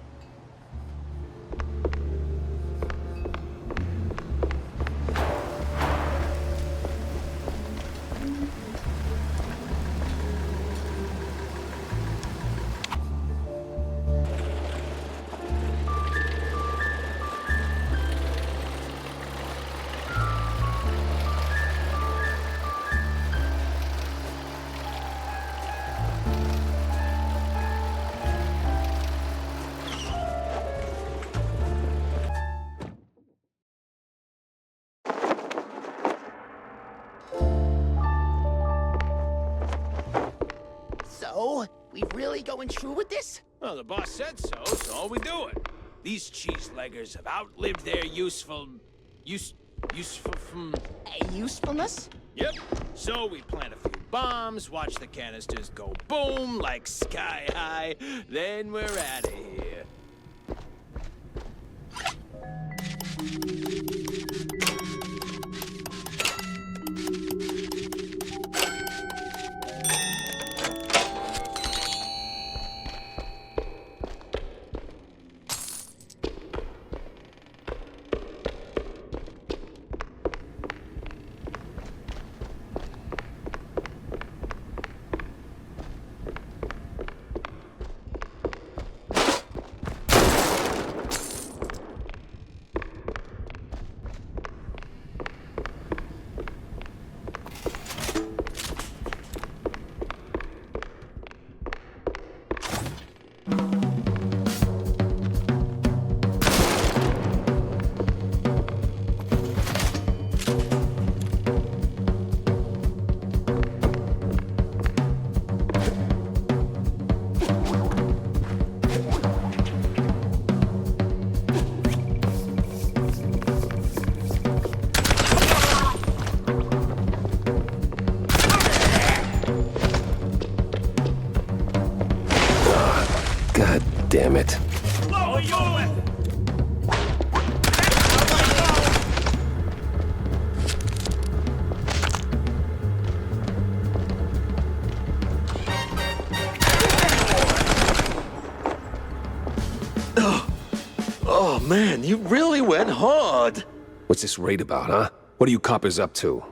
So, we really going through with this? Well, the boss said so, so we do it. These cheese-leggers have outlived their usefulness? Yep. So we plant a few bombs, watch the canisters go boom like sky high, then we're out of here. God damn it. Lower your weapon! Oh, man, you really went hard. What's this raid about, huh? What are you coppers up to?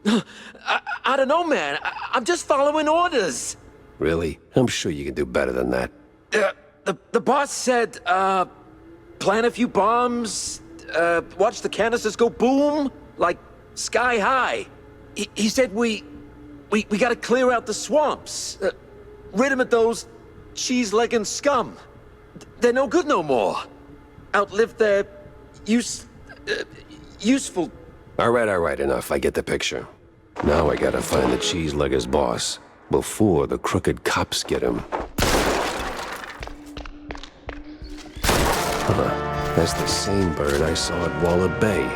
I don't know, man. I'm just following orders. Really? I'm sure you can do better than that. The boss said, plant a few bombs, watch the canisters go boom, like sky high. He said we gotta clear out the swamps, rid 'em of those cheese-legging scum. They're no good no more. Outlived their useful... All right, enough. I get the picture. Now I gotta find the cheese-legger's boss, before the crooked cops get him. Huh, that's the same bird I saw at Waller Bay.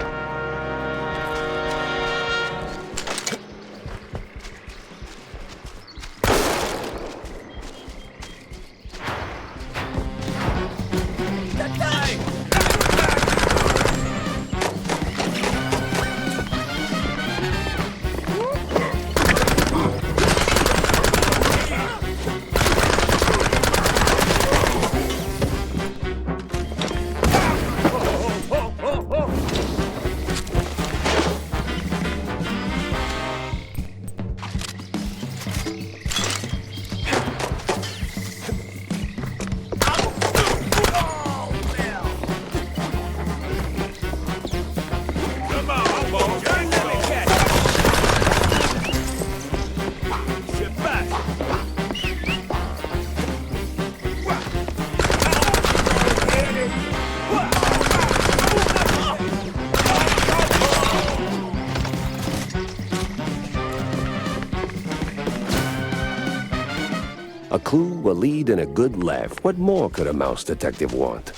A clue, a lead, and a good laugh. What more could a mouse detective want?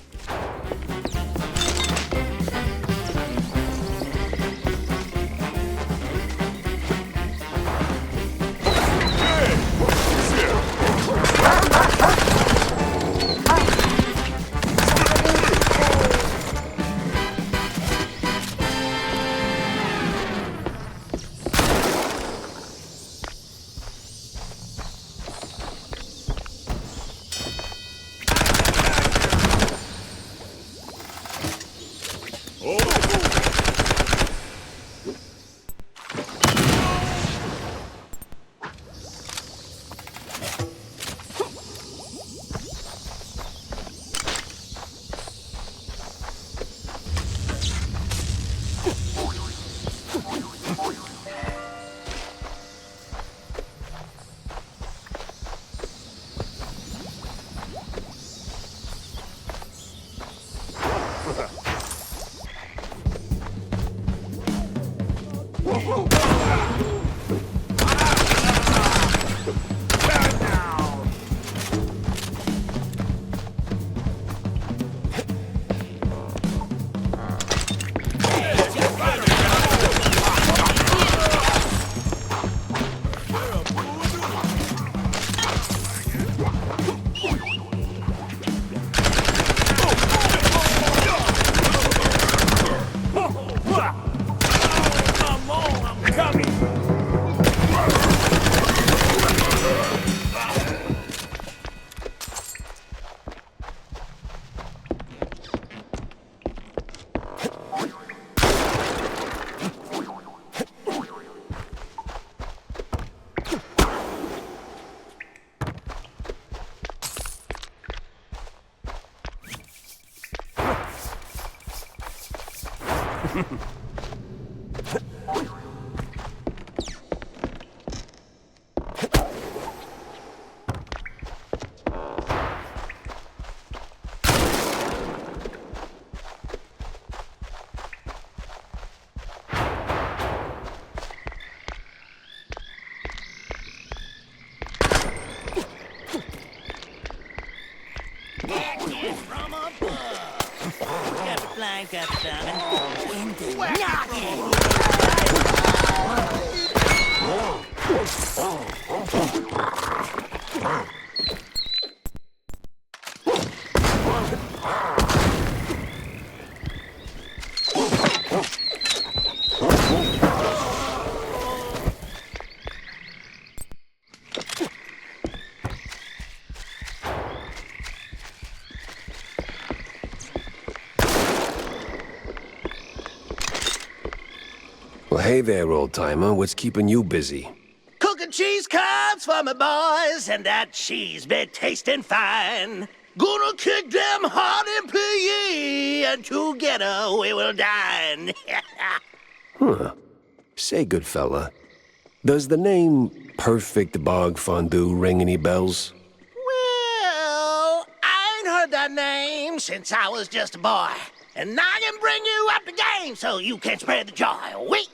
Well, hey there, old-timer. What's keeping you busy? Cooking cheese curds for my boys, and that cheese be tasting fine. Gonna kick them hard and play, and together we will dine. Huh. Say, good fella, does the name Perfect Bog Fondue ring any bells? Well, I ain't heard that name since I was just a boy. And I can bring you up the game so you can spread the joy. Wait!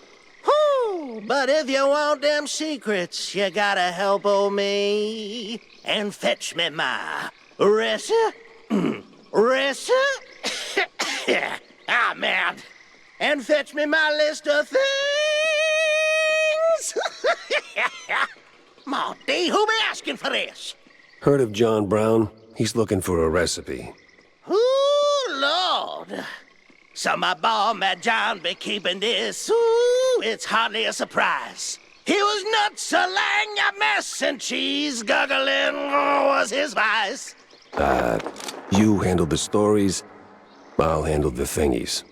Whew, but if you want them secrets, you gotta help old me and fetch me my ah, man. And fetch me my list of things. Marty, who be asking for this? Heard of John Brown? He's looking for a recipe. Ooh, Lord. So my boy, Mad John, be keeping this. Ooh, it's hardly a surprise. He was nuts, a laying a mess, and cheese guggling was his vice. You handle the stories, I'll handle the thingies.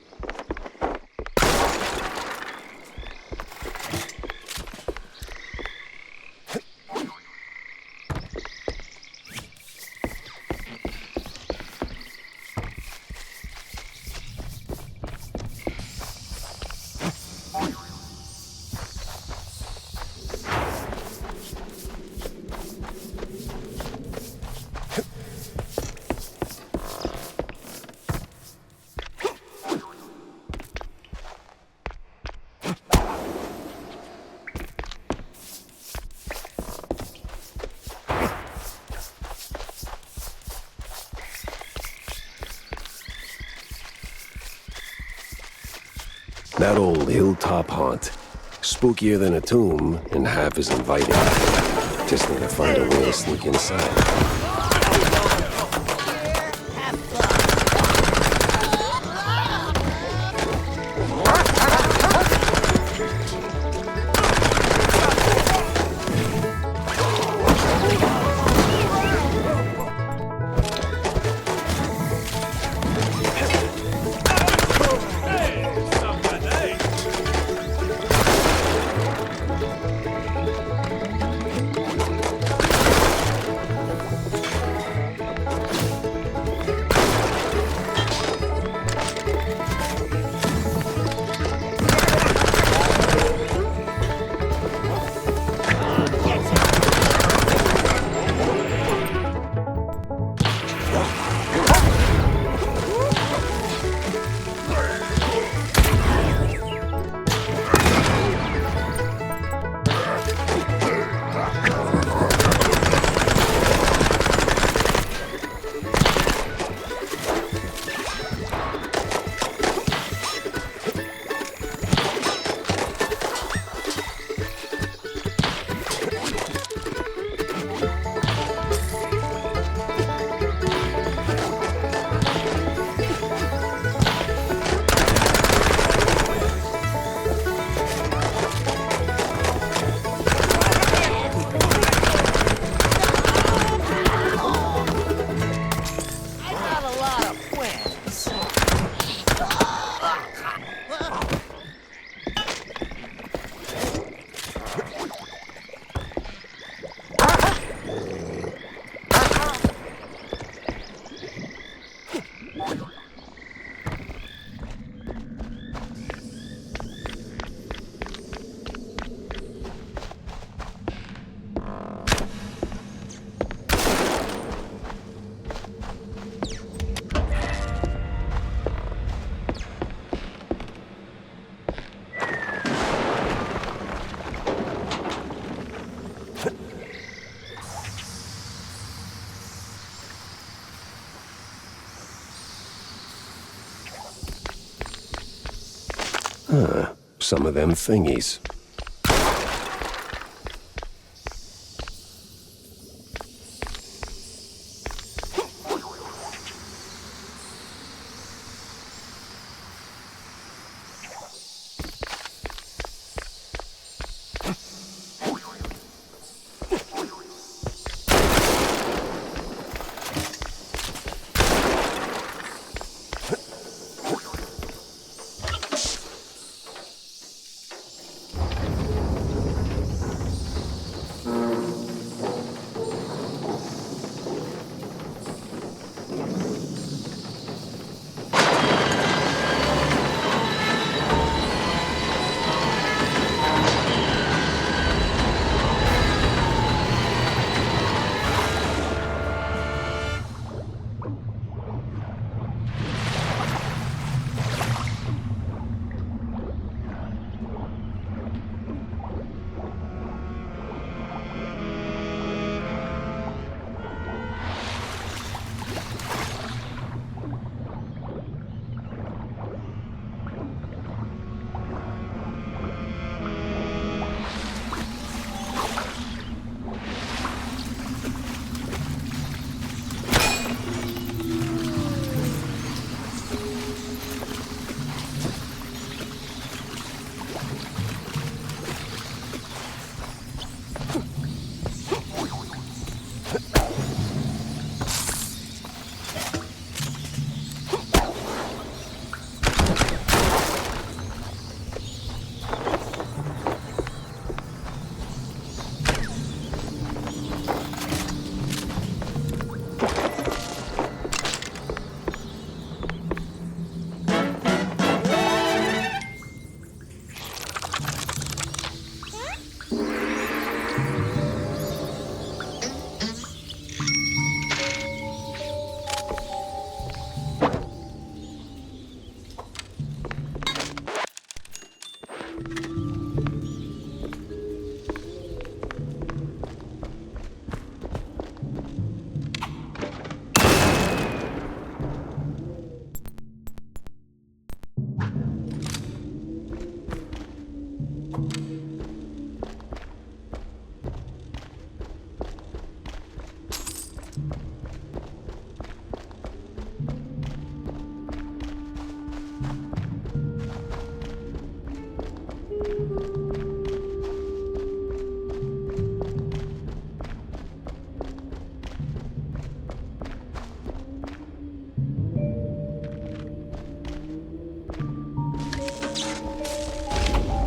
That old hilltop haunt. Spookier than a tomb, and half as inviting. Just need to find a way to sneak inside. Some of them thingies.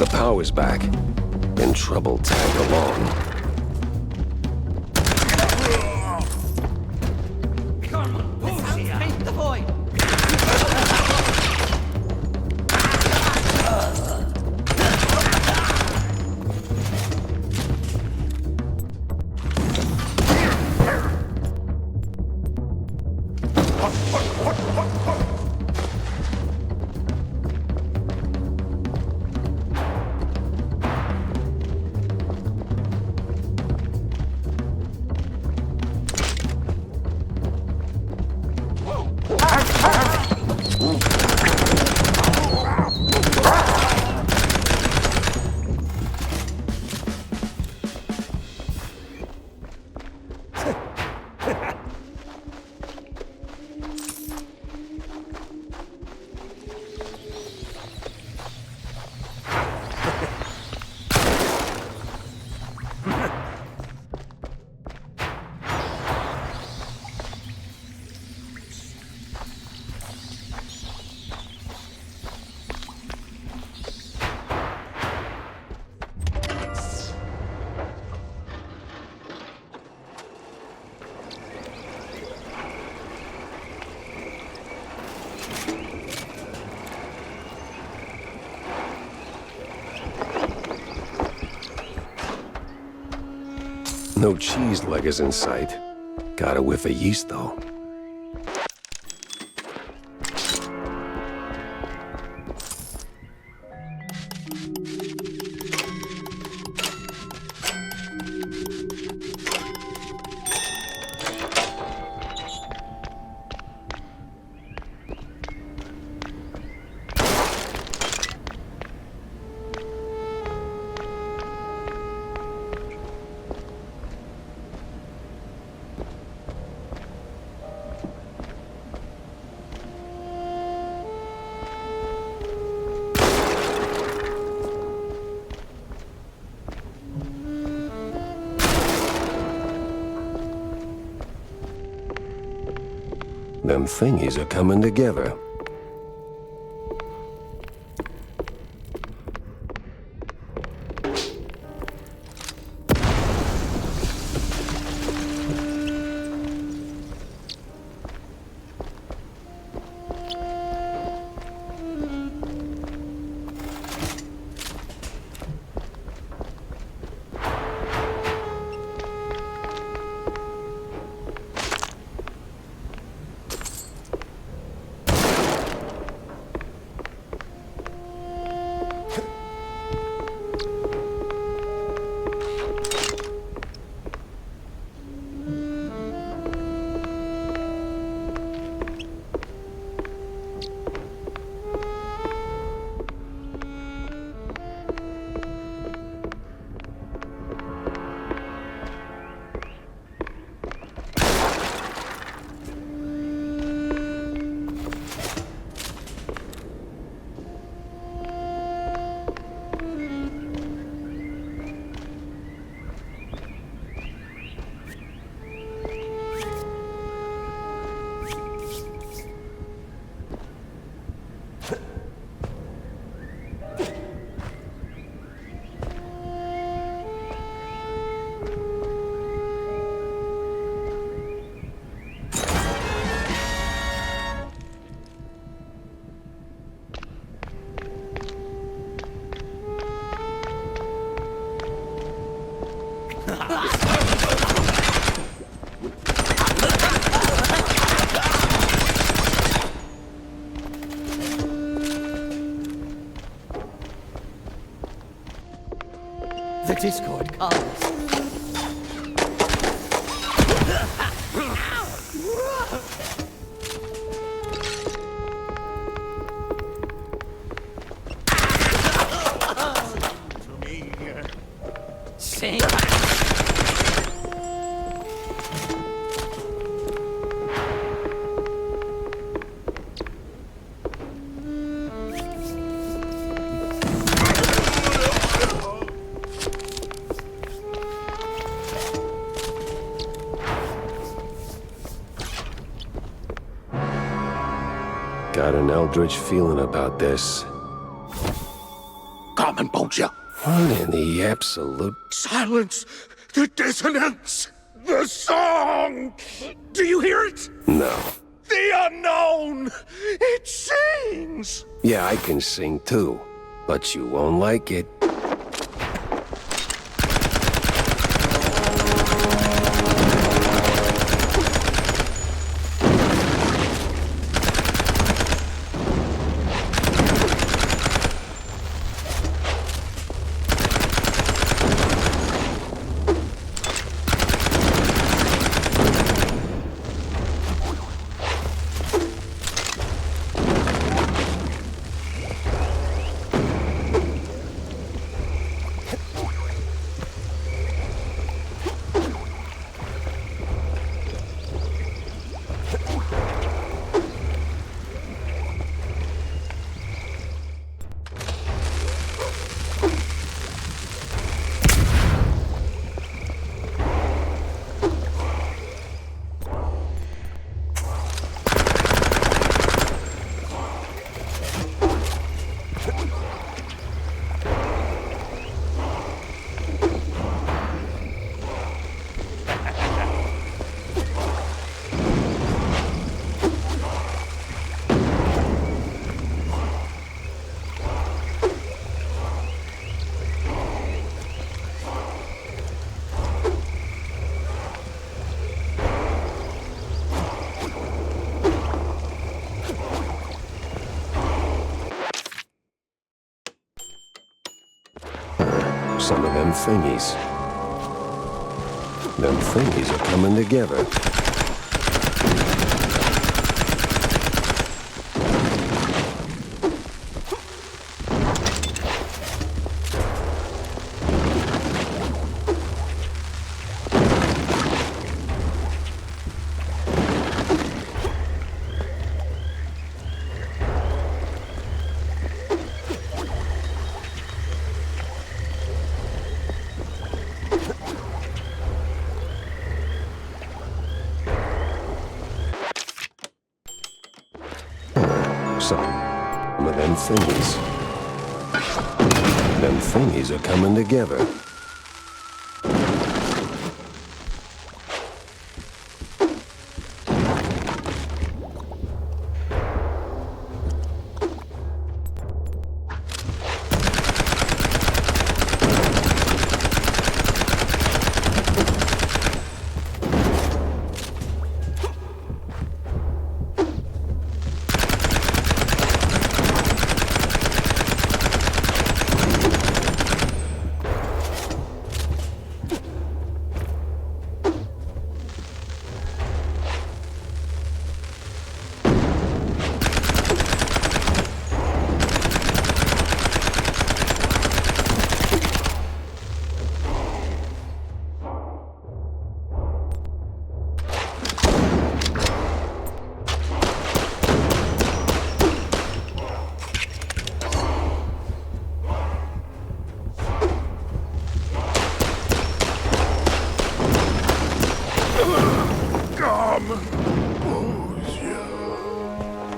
The power's back, and trouble tagged along. Paint the void. No cheese leggers in sight. Got a whiff of yeast, though. Them thingies are coming together. The Discord calls. Sing. Got an eldritch feeling about this. Come coming, Bolger. What in the absolute... Silence! The dissonance! The song! Do you hear it? No. The unknown! It sings! Yeah, I can sing too, but you won't like it. Some of them thingies. Them thingies are coming together. Some of them thingies. Them thingies are coming together.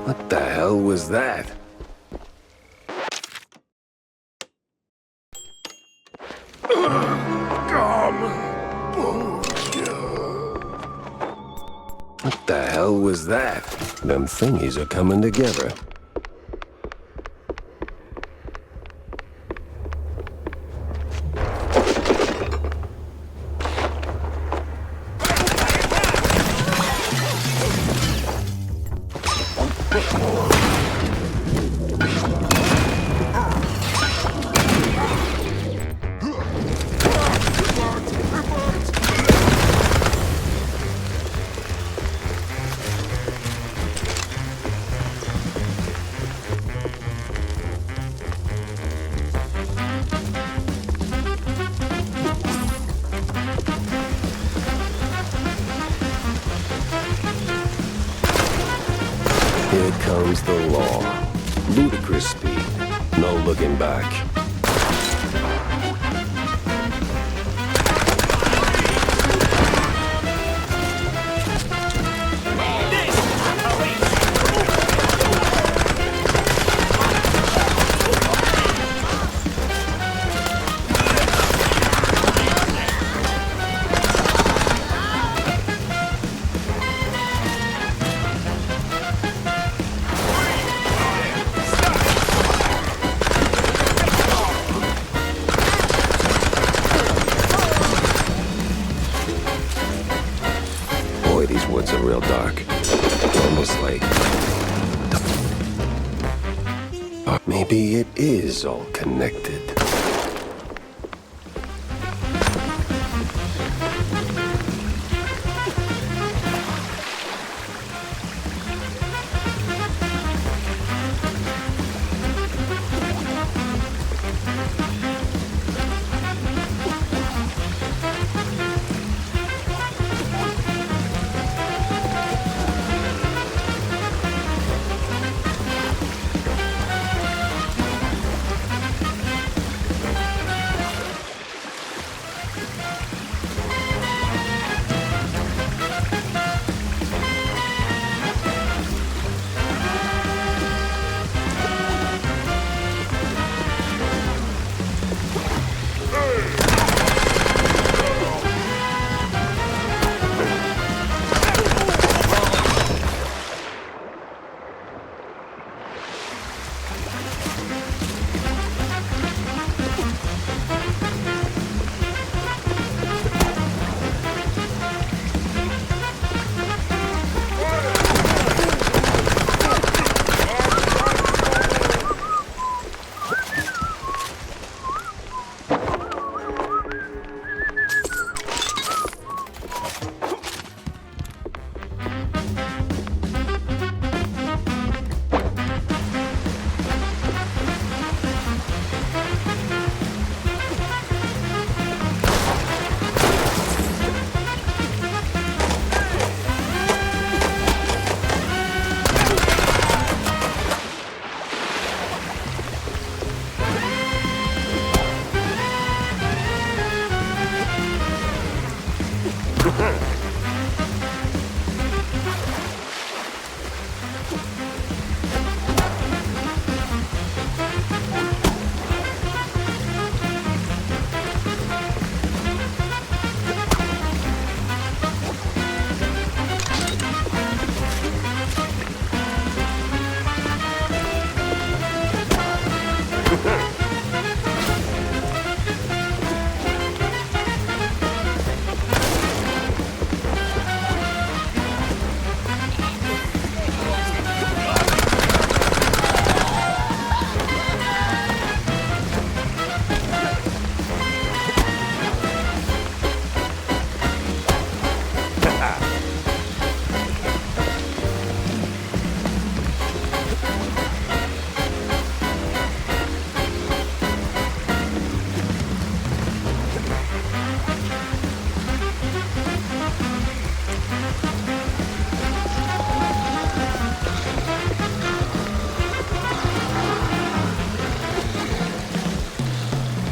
What the hell was that? What the hell was that? Them thingies are coming together. Here comes the law. Ludicrous speed. No looking back. woods are real dark. Almost like... Or maybe it is all connected.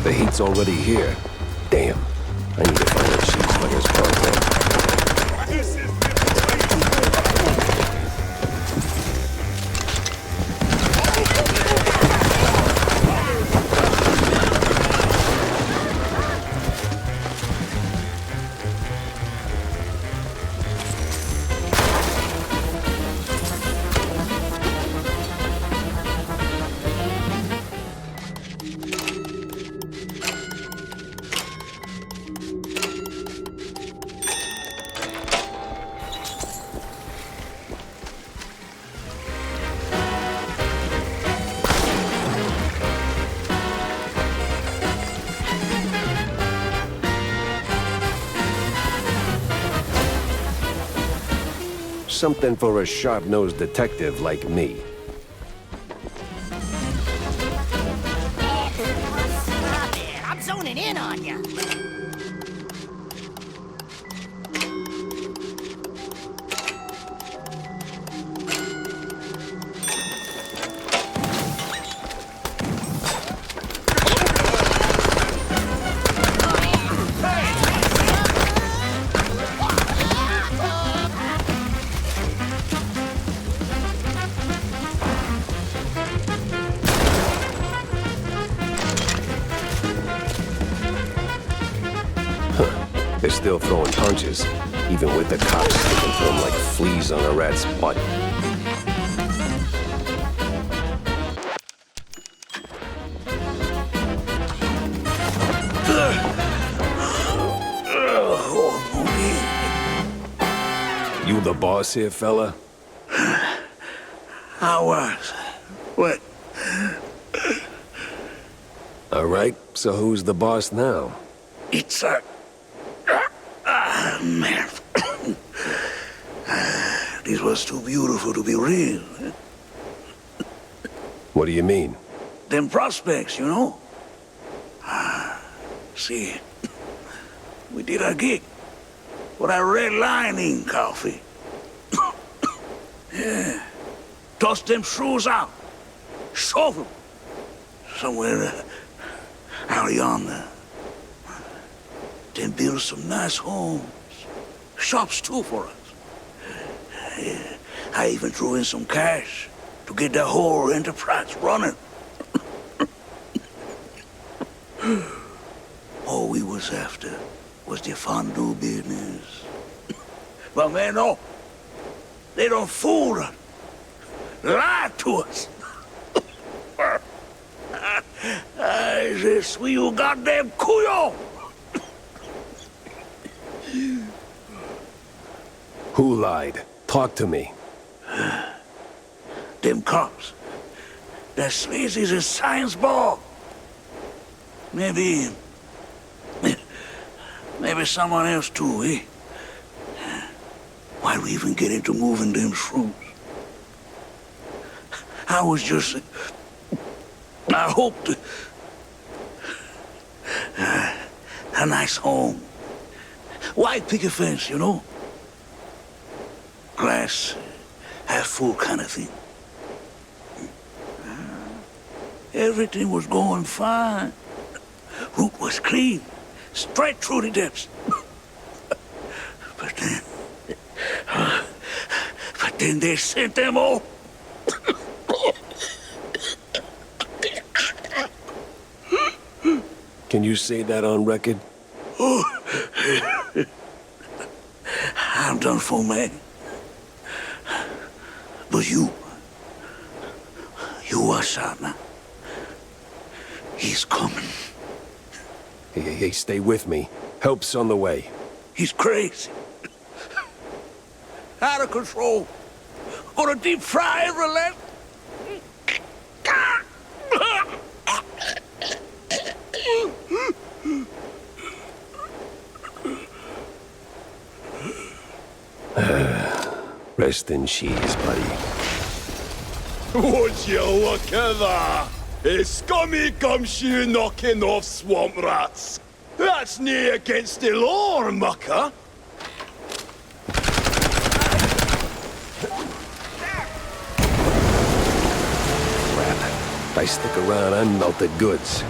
The heat's already here. Damn. I need to find a cheese player's program. This is something for a sharp-nosed detective like me. Stop it! I'm zoning in on you. They're still throwing punches, even with the cops sticking to them like fleas on a rat's butt. You the boss here, fella? I was. What? All right, so who's the boss now? It's a... man. This was too beautiful to be real. What do you mean? Them prospects, you know? See, we did our gig for that red lining coffee. Yeah. Toss them shrews out. Shove them. Somewhere out yonder. Then build some nice homes. Shops too for us. Yeah. I even threw in some cash to get the whole enterprise running. All we was after was the fondue business. But man, no. They don't fool us. Lie to us. Je suis un goddamn couillon. Who lied? Talk to me. Them cops. They're sleazy as a science ball. Maybe someone else too, eh? Why we even get into moving them shrews? I was just... I hoped... a nice home. White picket fence, you know? Glass half full kind of thing. Everything was going fine. Route was clean. Straight through the depths. But then they sent them all. Can you say that on record? Oh. I'm done for, man. But you watch out now. He's coming. Hey, stay with me. Help's on the way. He's crazy. Out of control. Gonna deep fry every left. Rest in cheese, buddy. Would you look at that? A scummy gumshoe knocking off swamp rats. That's nae against the law, mucker. Crap. If I stick around, I'm melted goods.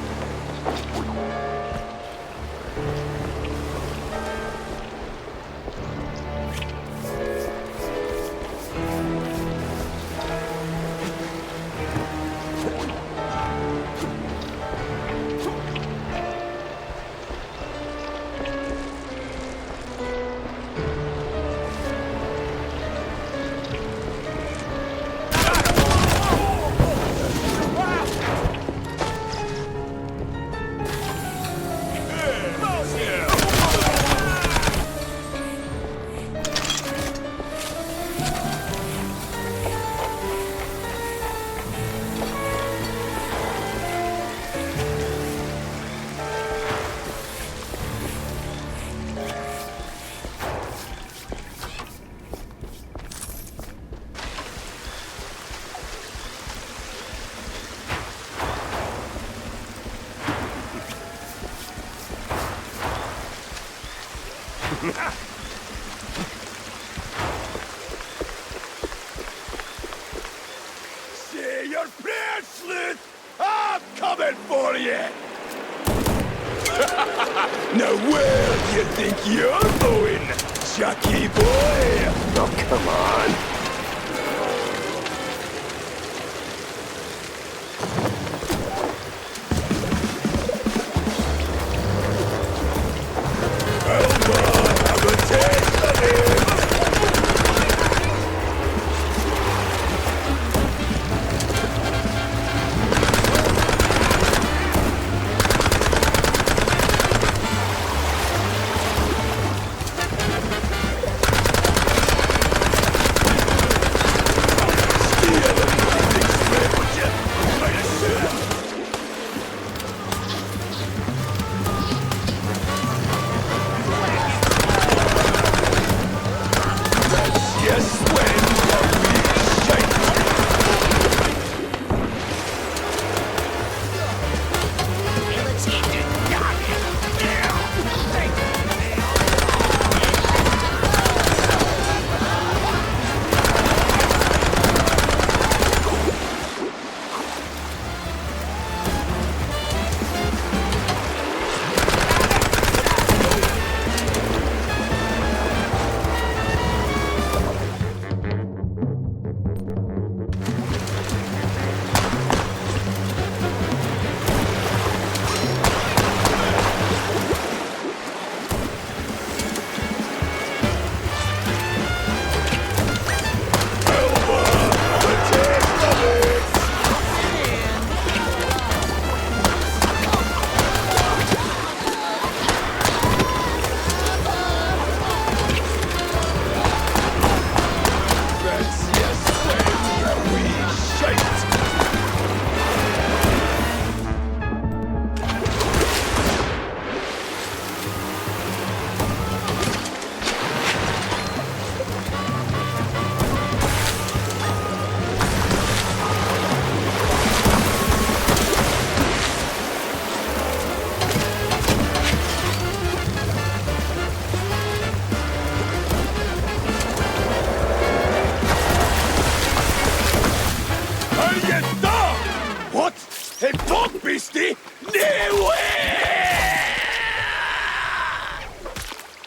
Say your prayers, Sleuth! I'm coming for you! Now where do you think you're going, Chucky boy? Oh, come on.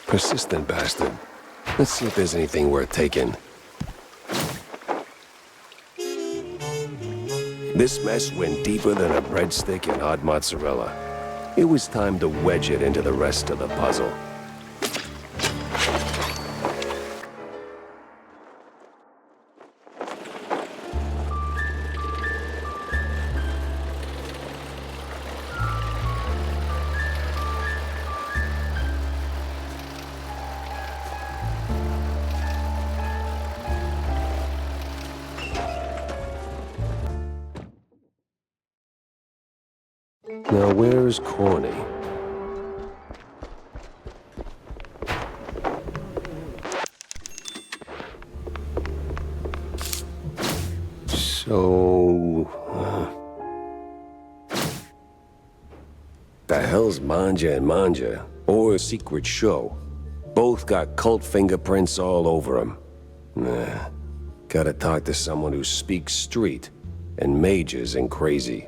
Persistent bastard. Let's see if there's anything worth taking. This mess went deeper than a breadstick in hot mozzarella. It was time to wedge it into the rest of the puzzle. Now, where's Corny? So... the hell's Manja and Manja? Or a secret show? Both got cult fingerprints all over them. Nah. Gotta talk to someone who speaks street and mages and crazy.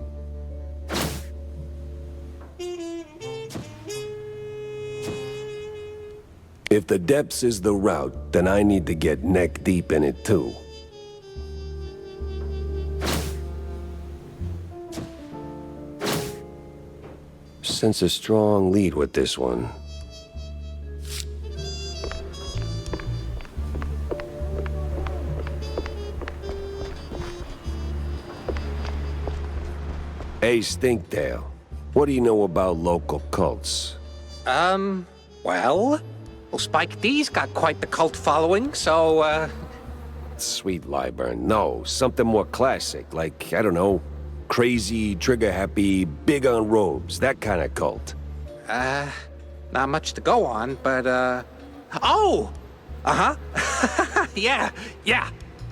If the depths is the route, then I need to get neck deep in it too. Sense a strong lead with this one. Hey, Stinktail, what do you know about local cults? Well, Spike D's got quite the cult following, so, Sweet Lyburn, no, something more classic, like, I don't know, crazy, trigger-happy, big on robes, that kind of cult. Not much to go on, but, oh! Uh-huh. yeah.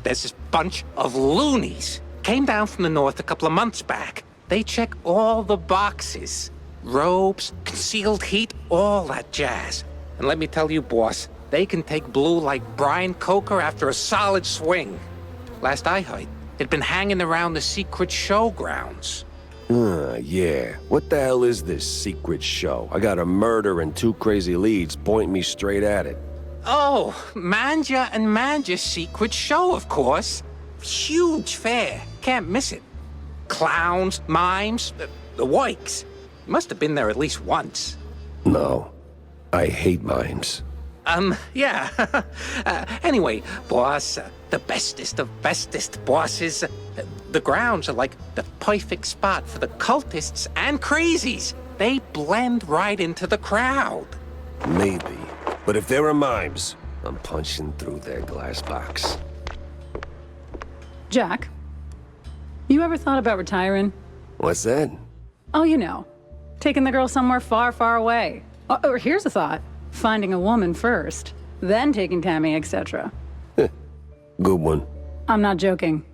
There's this bunch of loonies. Came down from the north a couple of months back. They check all the boxes. Robes, concealed heat, all that jazz. And let me tell you, boss, they can take blue like Brian Coker after a solid swing. Last I heard, it'd been hanging around the secret show grounds. Yeah. What the hell is this secret show? I got a murder and two crazy leads pointing me straight at it. Oh, Manja and Manja's secret show, of course. Huge fair. Can't miss it. Clowns, mimes, the works. Must have been there at least once. No. I hate mimes. Yeah. Anyway, boss, the bestest of bestest bosses. The grounds are like the perfect spot for the cultists and crazies. They blend right into the crowd. Maybe. But if there are mimes, I'm punching through their glass box. Jack, you ever thought about retiring? What's that? Oh, you know, taking the girl somewhere far, far away. Or here's a thought. Finding a woman first, then taking Tammy, etc. Good one. I'm not joking.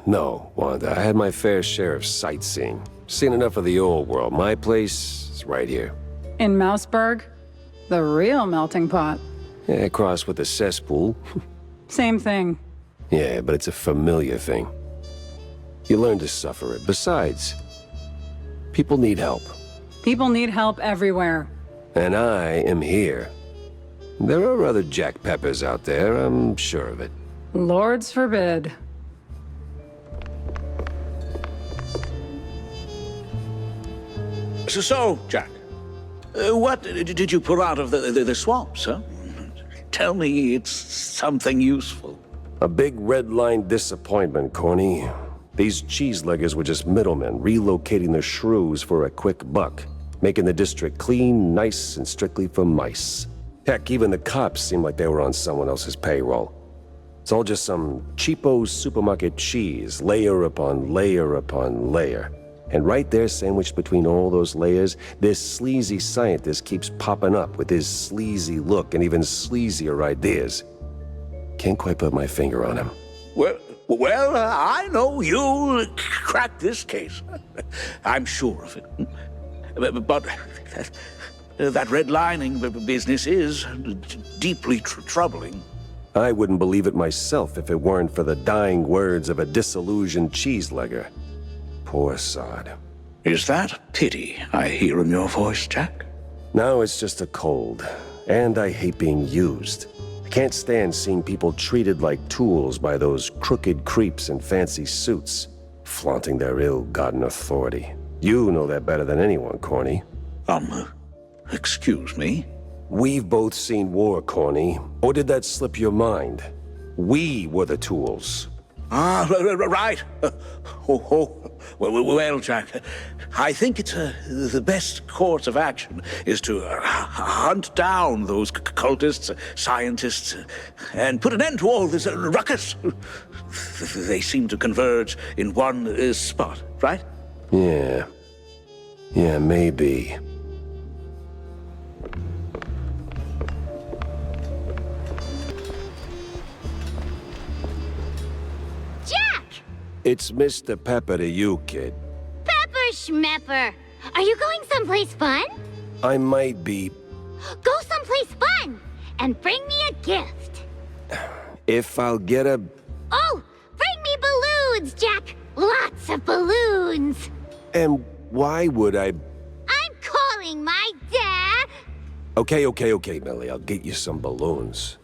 No, Wanda, I had my fair share of sightseeing. Seen enough of the old world. My place is right here. In Mouseburg? The real melting pot. Yeah, crossed with the cesspool. Same thing. Yeah, but it's a familiar thing. You learn to suffer it. Besides, people need help. People need help everywhere. And I am here. There are other Jack Peppers out there, I'm sure of it. Lords forbid. So, Jack, what did you pull out of the swamps, huh? Tell me it's something useful. A big red-line disappointment, Corny. These cheeseleggers were just middlemen, relocating the shrews for a quick buck, making the district clean, nice, and strictly for mice. Heck, even the cops seemed like they were on someone else's payroll. It's all just some cheapo supermarket cheese, layer upon layer upon layer. And right there, sandwiched between all those layers, this sleazy scientist keeps popping up with his sleazy look and even sleazier ideas. Can't quite put my finger on him. Well, I know you'll crack this case. I'm sure of it. But that redlining business is deeply troubling. I wouldn't believe it myself if it weren't for the dying words of a disillusioned cheeselegger. Poor sod. Is that pity I hear in your voice, Jack? No, it's just a cold. And I hate being used. I can't stand seeing people treated like tools by those crooked creeps in fancy suits, flaunting their ill-gotten authority. You know that better than anyone, Corny. Excuse me? We've both seen war, Corny. Or did that slip your mind? We were the tools. Ah, right. Well, Jack, I think it's the best course of action is to hunt down those cultists, scientists, and put an end to all this ruckus. They seem to converge in one spot, right? Yeah. Yeah, maybe. It's Mr. Pepper to you, kid. Pepper Schmepper! Are you going someplace fun? I might be. Go someplace fun! And bring me a gift! If I'll get a... Oh! Bring me balloons, Jack! Lots of balloons! And why would I... I'm calling my dad! Okay, Millie. I'll get you some balloons.